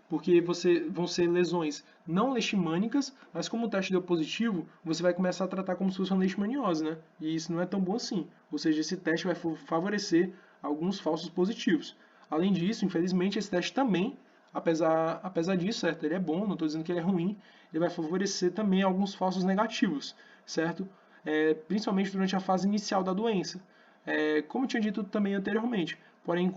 Porque vão ser lesões não leishmânicas, mas como o teste deu positivo, você vai começar a tratar como se fosse uma leishmaniose, né? E isso não é tão bom assim. Ou seja, esse teste vai favorecer alguns falsos positivos. Além disso, infelizmente, esse teste também, apesar disso, certo? Ele é bom, não estou dizendo que ele é ruim, ele vai favorecer também alguns falsos negativos, certo? Principalmente durante a fase inicial da doença. Como eu tinha dito também anteriormente, porém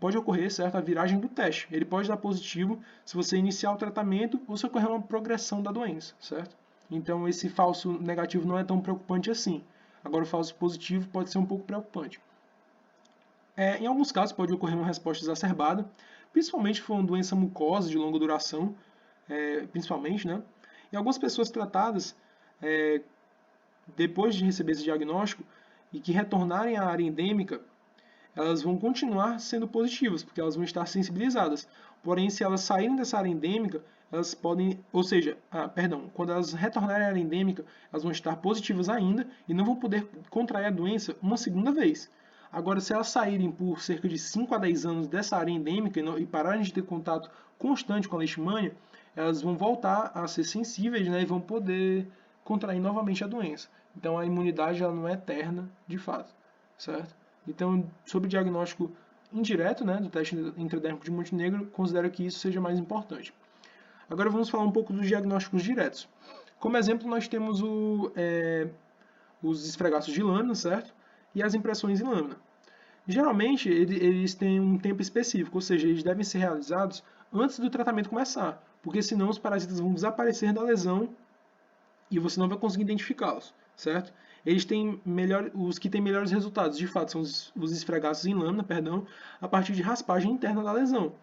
pode ocorrer, certo, a viragem do teste. Ele pode dar positivo se você iniciar o tratamento ou se ocorrer uma progressão da doença, certo? Então esse falso negativo não é tão preocupante assim. Agora o falso positivo pode ser um pouco preocupante. Em alguns casos pode ocorrer uma resposta exacerbada, principalmente se for uma doença mucosa de longa duração, principalmente, né? E algumas pessoas tratadas depois de receber esse diagnóstico e que retornarem à área endêmica, elas vão continuar sendo positivas, porque elas vão estar sensibilizadas. Porém, se elas saírem dessa área endêmica, elas podem, ou seja, quando elas retornarem à área endêmica, elas vão estar positivas ainda e não vão poder contrair a doença uma segunda vez. Agora, se elas saírem por cerca de 5 a 10 anos dessa área endêmica e pararem de ter contato constante com a leishmania, elas vão voltar a ser sensíveis, né, e vão poder contrair novamente a doença. Então, a imunidade ela não é eterna, de fato, certo? Então, sobre o diagnóstico indireto, né, do teste intradérmico de Montenegro, considero que isso seja mais importante. Agora vamos falar um pouco dos diagnósticos diretos. Como exemplo, nós temos os esfregaços de lâmina, certo? E as impressões em lâmina. Geralmente, eles têm um tempo específico, ou seja, eles devem ser realizados antes do tratamento começar, porque senão os parasitas vão desaparecer da lesão e você não vai conseguir identificá-los, certo? Os que têm melhores resultados, de fato, são os esfregaços em lâmina, a partir de raspagem interna da lesão.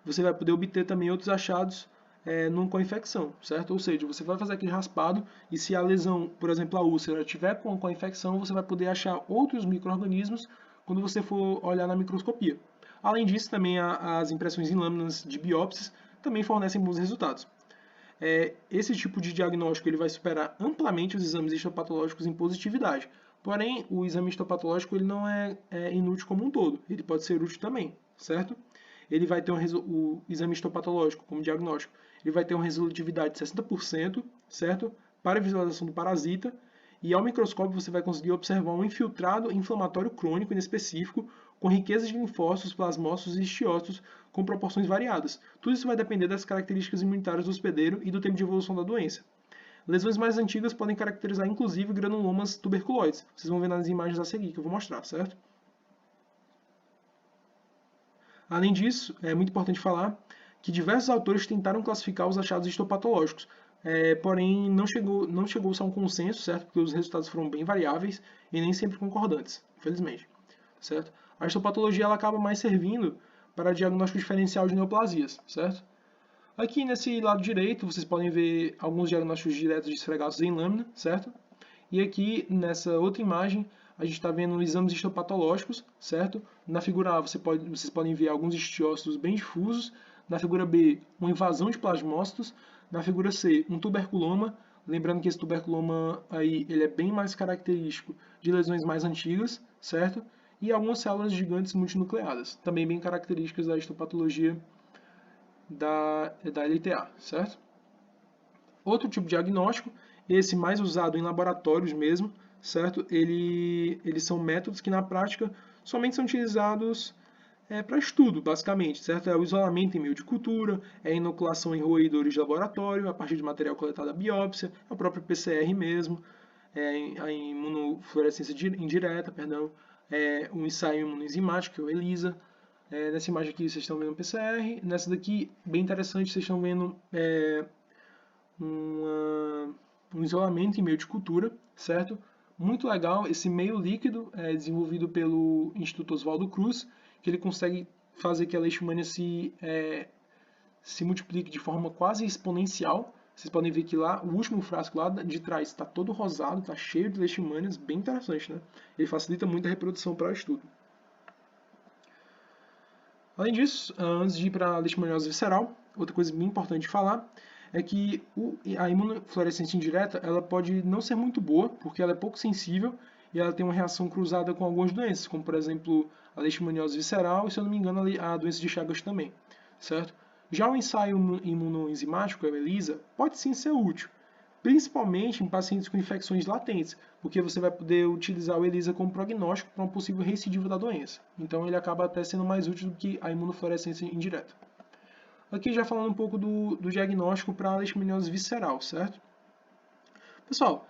Você vai poder obter também outros achados com a infecção, certo? Ou seja, você vai fazer aquele raspado e se a lesão, por exemplo, a úlcera, tiver com a infecção, você vai poder achar outros micro-organismos quando você for olhar na microscopia. Além disso, também as impressões em lâminas de biópsias também fornecem bons resultados. Esse tipo de diagnóstico ele vai superar amplamente os exames histopatológicos em positividade. Porém, o exame histopatológico ele não é inútil como um todo. Ele pode ser útil também, certo? Ele vai ter o exame histopatológico como diagnóstico. Ele vai ter uma resolutividade de 60%, certo? Para a visualização do parasita. E ao microscópio você vai conseguir observar um infiltrado inflamatório crônico inespecífico com riqueza de linfócitos, plasmócitos e histiócitos com proporções variadas. Tudo isso vai depender das características imunitárias do hospedeiro e do tempo de evolução da doença. Lesões mais antigas podem caracterizar inclusive granulomas tuberculoides. Vocês vão ver nas imagens a seguir que eu vou mostrar, certo? Além disso, é muito importante falar que diversos autores tentaram classificar os achados histopatológicos, porém não chegou-se a um consenso, certo? Porque os resultados foram bem variáveis e nem sempre concordantes, infelizmente, certo? A histopatologia ela acaba mais servindo para diagnóstico diferencial de neoplasias, certo? Aqui nesse lado direito vocês podem ver alguns diagnósticos diretos de esfregaços em lâmina, certo? E aqui nessa outra imagem a gente está vendo exames histopatológicos, certo? Na figura A vocês podem ver alguns histiócitos bem difusos, Na figura B, uma invasão de plasmócitos. Na figura C, um tuberculoma. Lembrando que esse tuberculoma aí, ele é bem mais característico de lesões mais antigas, certo? E algumas células gigantes multinucleadas, também bem características da histopatologia da LTA, certo? Outro tipo de diagnóstico, esse mais usado em laboratórios mesmo, certo? Eles são métodos que na prática somente são utilizados para estudo, basicamente, certo? É o isolamento em meio de cultura, é a inoculação em roedores de laboratório, a partir de material coletado da biópsia, é o próprio PCR mesmo, a imunofluorescência indireta, perdão, um ensaio imunoenzimático, que é o ELISA. Nessa imagem aqui vocês estão vendo o PCR, nessa daqui, bem interessante, vocês estão vendo um isolamento em meio de cultura, certo? Muito legal, esse meio líquido é desenvolvido pelo Instituto Oswaldo Cruz, que ele consegue fazer que a leishmania se multiplique de forma quase exponencial. Vocês podem ver que lá, o último frasco lá de trás está todo rosado, está cheio de leishmanias, bem interessante, né? Ele facilita muito a reprodução para o estudo. Além disso, antes de ir para a leishmaniose visceral, outra coisa bem importante de falar é que a imunofluorescência indireta ela pode não ser muito boa, porque ela é pouco sensível e ela tem uma reação cruzada com algumas doenças, como por exemplo a leishmaniose visceral e, se eu não me engano, a doença de Chagas também, certo? Já o ensaio imunoenzimático, o ELISA, pode sim ser útil, principalmente em pacientes com infecções latentes, porque você vai poder utilizar o ELISA como prognóstico para uma possível recidiva da doença. Então ele acaba até sendo mais útil do que a imunofluorescência indireta. Aqui já falando um pouco do diagnóstico para a leishmaniose visceral, certo? Pessoal,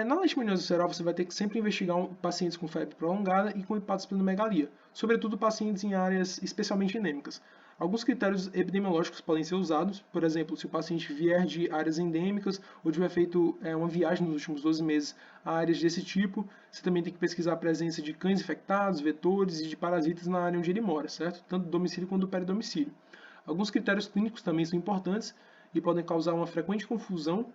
na leishmaniose visceral você vai ter que sempre investigar pacientes com febre prolongada e com hepatosplenomegalia, sobretudo pacientes em áreas especialmente endêmicas. Alguns critérios epidemiológicos podem ser usados, por exemplo, se o paciente vier de áreas endêmicas ou tiver feito uma viagem nos últimos 12 meses a áreas desse tipo, você também tem que pesquisar a presença de cães infectados, vetores e de parasitas na área onde ele mora, certo? Tanto do domicílio quanto do peridomicílio. Alguns critérios clínicos também são importantes e podem causar uma frequente confusão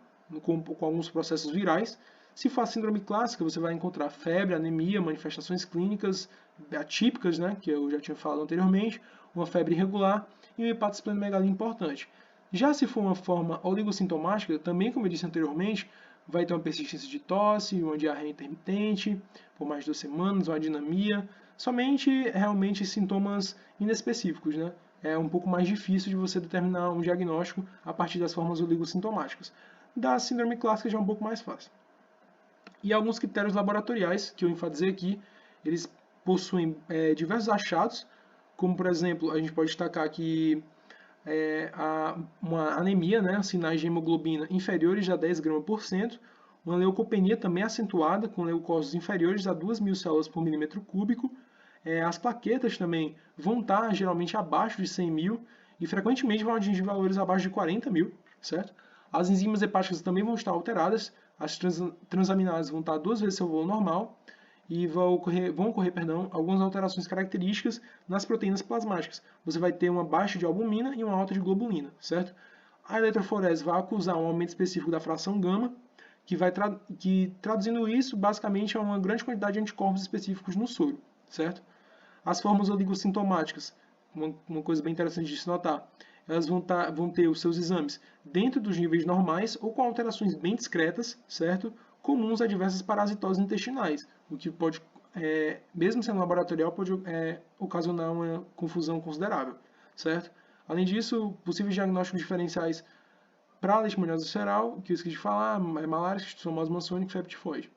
com alguns processos virais. Se for a síndrome clássica, você vai encontrar febre, anemia, manifestações clínicas atípicas, né, que eu já tinha falado anteriormente, uma febre irregular e uma hepatosplenomegalia importante. Já se for uma forma oligossintomática, também, como eu disse anteriormente, vai ter uma persistência de tosse, uma diarreia intermitente por mais de 2 semanas, uma dinamia, somente realmente sintomas inespecíficos, né? É um pouco mais difícil de você determinar um diagnóstico a partir das formas oligossintomáticas. Da síndrome clássica já é um pouco mais fácil. E alguns critérios laboratoriais, que eu enfatizei aqui, eles possuem diversos achados, como por exemplo, a gente pode destacar aqui uma anemia, né, sinais de hemoglobina inferiores a 10 gramas por cento, uma leucopenia também acentuada, com leucócitos inferiores a 2.000 células por milímetro cúbico. As plaquetas também vão estar geralmente abaixo de 100.000 e frequentemente vão atingir valores abaixo de 40.000, certo? As enzimas hepáticas também vão estar alteradas, as transaminases vão estar 2 vezes seu valor normal e vão ocorrer algumas alterações características nas proteínas plasmáticas. Você vai ter uma baixa de albumina e uma alta de globulina, certo? A eletroforese vai acusar um aumento específico da fração gama, que traduzindo isso, basicamente é uma grande quantidade de anticorpos específicos no soro, certo? As formas oligossintomáticas, uma coisa bem interessante de se notar, elas vão ter os seus exames dentro dos níveis normais ou com alterações bem discretas, certo? Comuns a diversas parasitoses intestinais, o que pode, mesmo sendo laboratorial, pode ocasionar uma confusão considerável, certo? Além disso, possíveis diagnósticos diferenciais para a leishmaniose visceral, que eu esqueci de falar, é malária, esquistossomose maçônica e febre tifoide.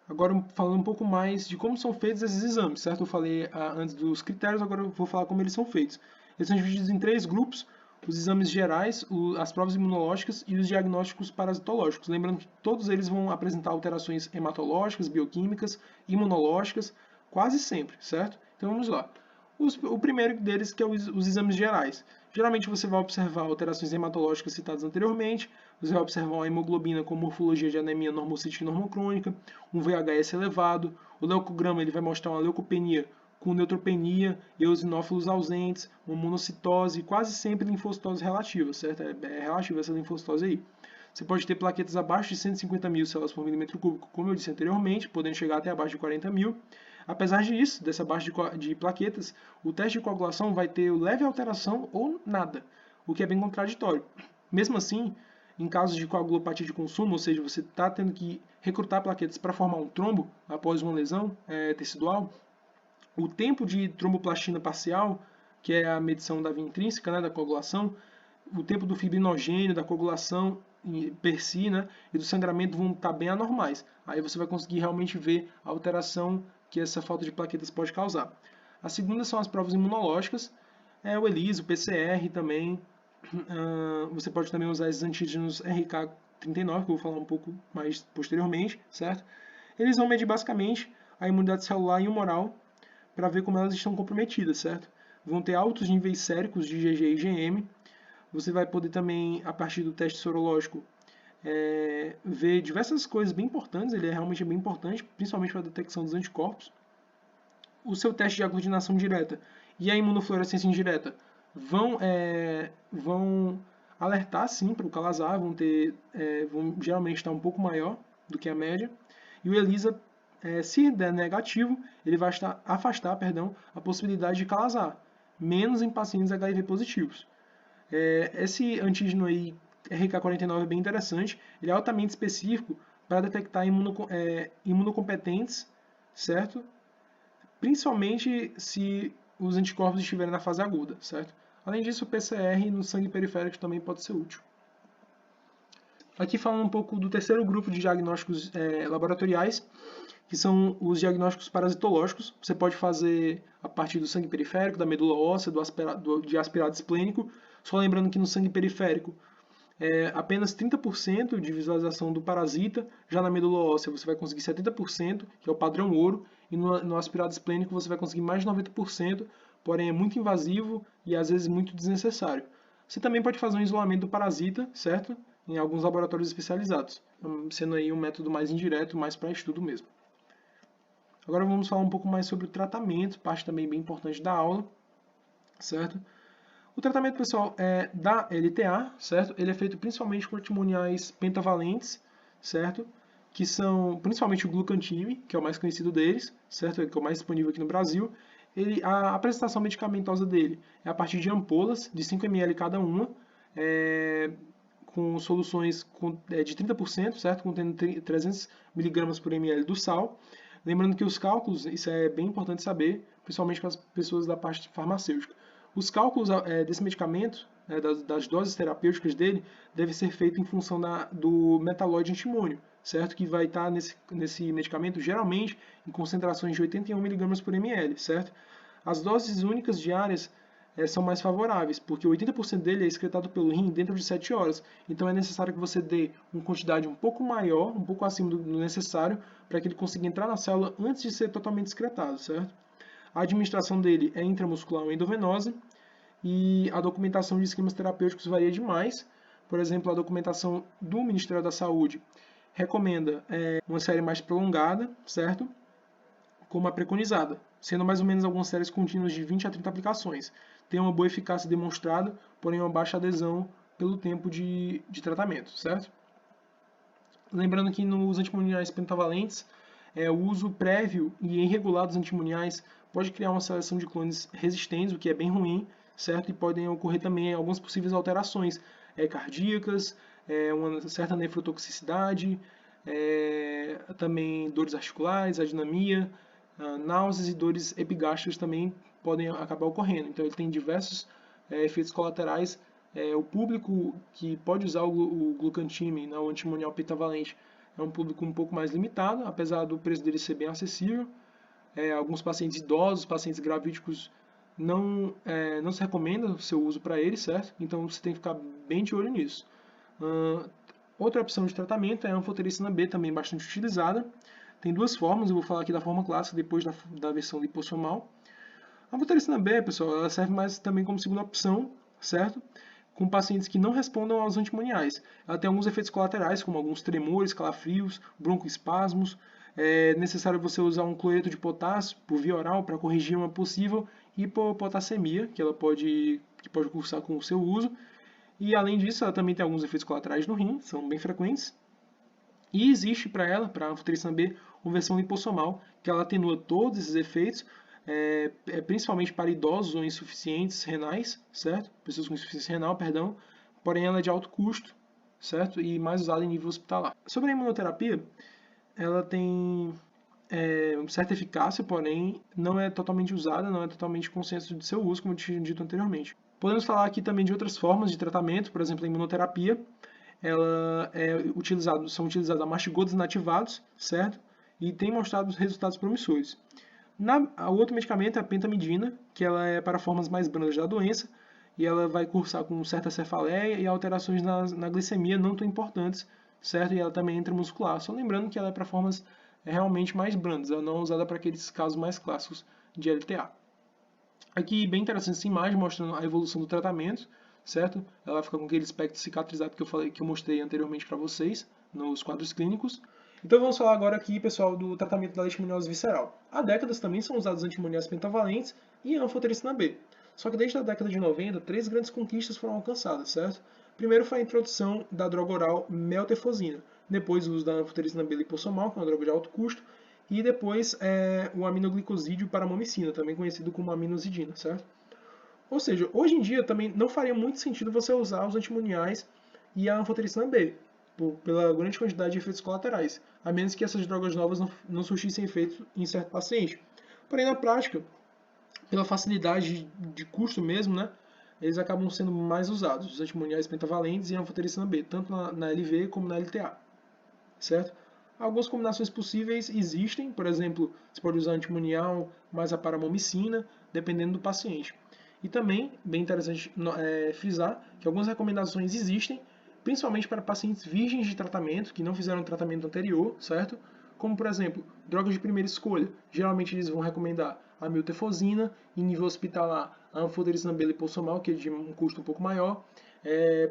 Agora, falando um pouco mais de como são feitos esses exames, certo? Eu falei antes dos critérios, agora eu vou falar como eles são feitos. Eles são divididos em 3 grupos: os exames gerais, as provas imunológicas e os diagnósticos parasitológicos. Lembrando que todos eles vão apresentar alterações hematológicas, bioquímicas, imunológicas, quase sempre, certo? Então vamos lá. O primeiro deles que é os exames gerais. Geralmente você vai observar alterações hematológicas citadas anteriormente, você vai observar uma hemoglobina com morfologia de anemia normocítica e normocrônica, um VHS elevado, o leucograma ele vai mostrar uma leucopenia com neutropenia, eosinófilos ausentes, uma monocitose, quase sempre linfocitose relativa, certo? É relativa essa linfocitose aí. Você pode ter plaquetas abaixo de 150.000 células por milímetro cúbico, como eu disse anteriormente, podendo chegar até abaixo de 40.000. Apesar disso, dessa baixa de plaquetas, o teste de coagulação vai ter leve alteração ou nada, o que é bem contraditório. Mesmo assim, em casos de coagulopatia de consumo, ou seja, você está tendo que recrutar plaquetas para formar um trombo após uma lesão tecidual, o tempo de tromboplastina parcial, que é a medição da via intrínseca, né, da coagulação, o tempo do fibrinogênio, da coagulação per si, né, e do sangramento vão estar bem anormais. Aí você vai conseguir realmente ver a alteração que essa falta de plaquetas pode causar. A segunda são as provas imunológicas, o ELISA, o PCR também. Você pode também usar esses antígenos RK39, que eu vou falar um pouco mais posteriormente, certo? Eles vão medir basicamente a imunidade celular e humoral para ver como elas estão comprometidas, certo? Vão ter altos níveis séricos de IgG e IgM. Você vai poder também, a partir do teste sorológico, ver diversas coisas bem importantes. Ele é realmente bem importante, principalmente para a detecção dos anticorpos. O seu teste de aglutinação direta e a imunofluorescência indireta vão alertar sim para o Calazar, vão geralmente estar um pouco maior do que a média. E o ELISA, se der negativo, ele vai afastar a possibilidade de Calazar, menos em pacientes HIV positivos. Esse antígeno aí, RK49, é bem interessante. Ele é altamente específico para detectar imunocompetentes, certo? Principalmente se os anticorpos estiverem na fase aguda, certo? Além disso, o PCR no sangue periférico também pode ser útil. Aqui falando um pouco do terceiro grupo de diagnósticos laboratoriais, que são os diagnósticos parasitológicos. Você pode fazer a partir do sangue periférico, da medula óssea, de aspirado esplênico. Só lembrando que no sangue periférico, apenas 30% de visualização do parasita. Já na medula óssea você vai conseguir 70%, que é o padrão ouro, e no aspirado esplênico você vai conseguir mais de 90%, porém é muito invasivo e às vezes muito desnecessário. Você também pode fazer um isolamento do parasita, certo? Em alguns laboratórios especializados, sendo aí um método mais indireto, mais para estudo mesmo. Agora vamos falar um pouco mais sobre o tratamento, parte também bem importante da aula, certo? O tratamento, pessoal, da LTA, certo? Ele é feito principalmente com antimoniais pentavalentes, certo? Que são principalmente o glucantime, que é o mais conhecido deles, certo? Que é o mais disponível aqui no Brasil. A apresentação medicamentosa dele é a partir de ampolas de 5 ml cada uma, com soluções de 30%, certo? Contendo 300 mg por ml do sal. Lembrando que os cálculos, isso é bem importante saber, principalmente para as pessoas da parte farmacêutica. Os cálculos desse medicamento, das doses terapêuticas dele, devem ser feitos em função do metalóide antimônio, certo? Que vai estar nesse medicamento, geralmente, em concentrações de 81 mg por ml, certo? As doses únicas diárias são mais favoráveis, porque 80% dele é excretado pelo rim dentro de 7 horas. Então é necessário que você dê uma quantidade um pouco maior, um pouco acima do necessário, para que ele consiga entrar na célula antes de ser totalmente excretado, certo? A administração dele é intramuscular ou endovenosa, e a documentação de esquemas terapêuticos varia demais. Por exemplo, a documentação do Ministério da Saúde recomenda uma série mais prolongada, certo? Como a preconizada, sendo mais ou menos algumas séries contínuas de 20 a 30 aplicações. Tem uma boa eficácia demonstrada, porém uma baixa adesão pelo tempo de tratamento, certo? Lembrando que nos antimoniais pentavalentes, o uso prévio e irregular dos antimoniais pode criar uma seleção de clones resistentes, o que é bem ruim, certo? E podem ocorrer também algumas possíveis alterações cardíacas, uma certa nefrotoxicidade, também dores articulares, adinamia, náuseas e dores epigástricas também podem acabar ocorrendo. Então ele tem diversos efeitos colaterais. O público que pode usar o glucantime, né, o antimonial pentavalente, é um público um pouco mais limitado, apesar do preço dele ser bem acessível. Alguns pacientes idosos, pacientes gravídicos, não se recomenda o seu uso para eles, certo? Então você tem que ficar bem de olho nisso. Outra opção de tratamento é a anfotericina B, também bastante utilizada. Tem duas formas, eu vou falar aqui da forma clássica, depois da versão lipossomal. A anfotericina B, pessoal, ela serve mais também como segunda opção, certo? Com pacientes que não respondam aos antimoniais. Ela tem alguns efeitos colaterais, como alguns tremores, calafrios, broncoespasmos. É necessário você usar um cloreto de potássio por via oral para corrigir uma possível hipopotassemia, que pode cursar com o seu uso. E além disso, ela também tem alguns efeitos colaterais no rim, são bem frequentes. E existe para ela, para a anfotericina B, uma versão lipossomal, que ela atenua todos esses efeitos, principalmente para idosos ou insuficientes renais, certo? Pessoas com insuficiência renal, perdão. Porém, ela é de alto custo, certo? E mais usada em nível hospitalar. Sobre a imunoterapia, ela tem certa eficácia, porém não é totalmente usada, não é totalmente consenso de seu uso, como eu tinha dito anteriormente. Podemos falar aqui também de outras formas de tratamento, por exemplo, a imunoterapia. São utilizados amartigodos inativados, certo? E tem mostrado resultados promissores. O outro medicamento é a pentamidina, que ela é para formas mais brandas da doença, e ela vai cursar com certa cefaleia e alterações na glicemia não tão importantes, certo? E ela também é intramuscular. Só lembrando que ela é para formas realmente mais brandas, ela não é usada para aqueles casos mais clássicos de LTA. Aqui, bem interessante essa imagem, mostrando a evolução do tratamento, certo? Ela fica com aquele espectro cicatrizado que eu mostrei anteriormente para vocês, nos quadros clínicos. Então vamos falar agora aqui, pessoal, do tratamento da leishmaniose visceral. Há décadas também são usados antimoniais pentavalentes e a anfotericina B. Só que desde a década de 90, 3 grandes conquistas foram alcançadas, certo? Primeiro foi a introdução da droga oral meltefosina, depois o uso da anfotericina B lipossomal, que é uma droga de alto custo, e depois o aminoglicosídeo paramomicina, também conhecido como aminosidina, certo? Ou seja, hoje em dia também não faria muito sentido você usar os antimoniais e a anfotericina B, pela grande quantidade de efeitos colaterais, a menos que essas drogas novas não surtissem efeito em certo paciente. Porém, na prática, pela facilidade de custo mesmo, né, eles acabam sendo mais usados, os antimoniais pentavalentes e a anfotericina B, tanto na LV como na LTA, certo? Algumas combinações possíveis existem, por exemplo, você pode usar antimonial mais a paramomicina, dependendo do paciente. E também, bem interessante frisar que algumas recomendações existem, principalmente para pacientes virgens de tratamento, que não fizeram tratamento anterior, certo? Como, por exemplo, drogas de primeira escolha. Geralmente eles vão recomendar a miltefosina, em nível hospitalar, a anfotericina B lipossomal, que é de um custo um pouco maior.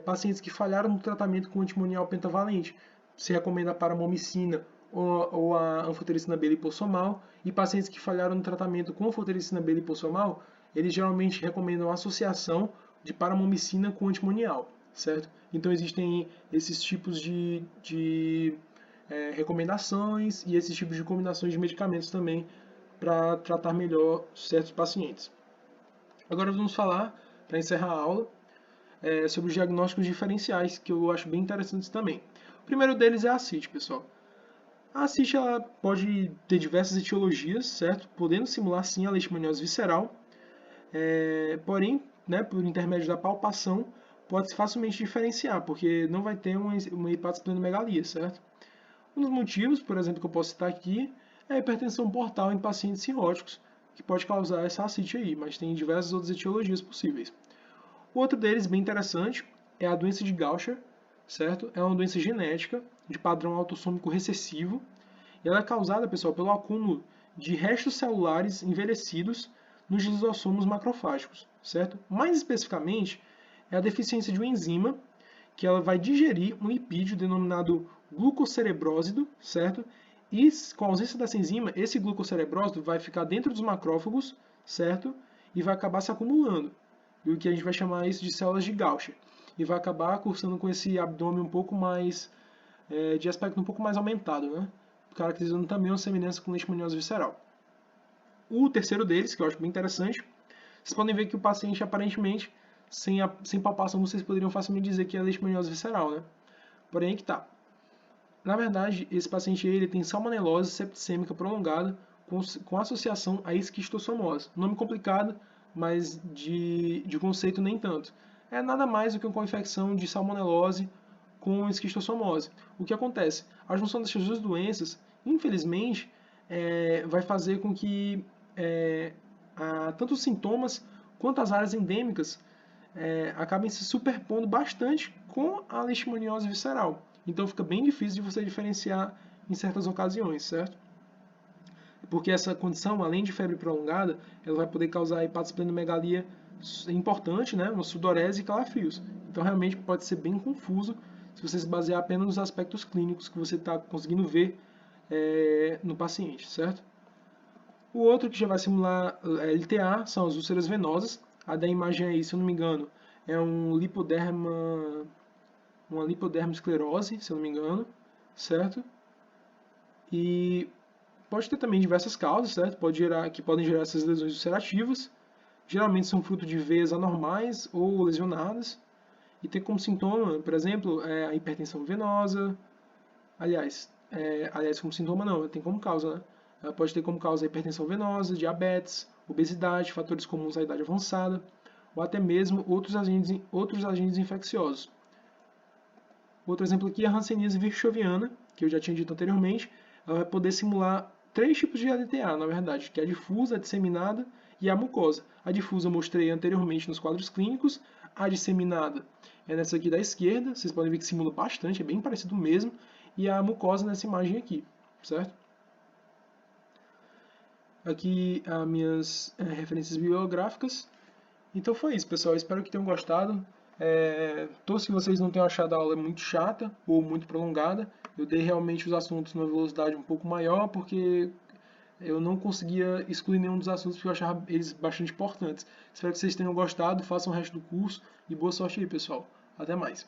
Pacientes que falharam no tratamento com antimonial pentavalente, se recomenda a paramomicina ou a anfotericina B lipossomal. E pacientes que falharam no tratamento com anfotericina B lipossomal, eles geralmente recomendam a associação de paramomicina com antimonial, certo? Então existem esses tipos de recomendações e esses tipos de combinações de medicamentos também para tratar melhor certos pacientes. Agora vamos falar, para encerrar a aula, sobre os diagnósticos diferenciais, que eu acho bem interessantes também. O primeiro deles é a ascite, pessoal. A ascite ela pode ter diversas etiologias, certo? Podendo simular sim a leishmaniose visceral, porém, né, por intermédio da palpação, pode-se facilmente diferenciar, porque não vai ter uma hepatosplenomegalia, certo? Um dos motivos, por exemplo, que eu posso citar aqui, é a hipertensão portal em pacientes cirróticos, que pode causar essa ascite aí, mas tem diversas outras etiologias possíveis. O outro deles, bem interessante, é a doença de Gaucher, certo? É uma doença genética de padrão autossômico recessivo, e ela é causada, pessoal, pelo acúmulo de restos celulares envelhecidos nos lisossomos macrofágicos, certo? Mais especificamente, é a deficiência de uma enzima que ela vai digerir um lipídio denominado glucocerebrósido, certo? E com a ausência dessa enzima, esse glucocerebrósido vai ficar dentro dos macrófagos, certo? E vai acabar se acumulando. E o que a gente vai chamar isso de células de Gaucher. E vai acabar cursando com esse abdômen um pouco mais, de aspecto um pouco mais aumentado, né? Caracterizando também uma semelhança com leishmaniose visceral. O terceiro deles, que eu acho bem interessante, vocês podem ver que o paciente, aparentemente, sem palpação, vocês poderiam facilmente dizer que é leishmaniose visceral, né? Porém, que tá. Na verdade, esse paciente ele tem salmonelose septicêmica prolongada com associação a esquistossomose. Nome complicado, mas de conceito nem tanto. É nada mais do que uma infecção de salmonelose com esquistossomose. O que acontece? A junção dessas duas doenças, infelizmente, vai fazer com que tanto os sintomas quanto as áreas endêmicas acabem se superpondo bastante com a leishmaniose visceral. Então fica bem difícil de você diferenciar em certas ocasiões, certo? Porque essa condição, além de febre prolongada, ela vai poder causar hepatosplenomegalia importante, né? Uma sudorese e calafrios. Então realmente pode ser bem confuso se você se basear apenas nos aspectos clínicos que você está conseguindo ver no paciente, certo? O outro que já vai simular LTA são as úlceras venosas. A da imagem aí, se eu não me engano, é uma lipoderma esclerose, se eu não me engano, certo? E pode ter também diversas causas, certo? Que podem gerar essas lesões ulcerativas. Geralmente são fruto de veias anormais ou lesionadas. E tem como sintoma, por exemplo, a hipertensão venosa. Aliás, como sintoma não, tem como causa, né? Ela pode ter como causa a hipertensão venosa, diabetes, obesidade, fatores comuns à idade avançada, ou até mesmo outros agentes infecciosos. Outro exemplo aqui é a hanseníase virchoviana, que eu já tinha dito anteriormente. Ela vai poder simular três tipos de ADTA, na verdade, que é a difusa, a disseminada e a mucosa. A difusa eu mostrei anteriormente nos quadros clínicos. A disseminada é nessa aqui da esquerda, vocês podem ver que simula bastante, é bem parecido mesmo. E a mucosa nessa imagem aqui, certo? Aqui as minhas referências bibliográficas. Então foi isso, pessoal. Espero que tenham gostado. Torço que vocês não tenham achado a aula muito chata ou muito prolongada. Eu dei realmente os assuntos numa velocidade um pouco maior, porque eu não conseguia excluir nenhum dos assuntos, porque eu achava eles bastante importantes. Espero que vocês tenham gostado, façam o resto do curso e boa sorte aí, pessoal. Até mais.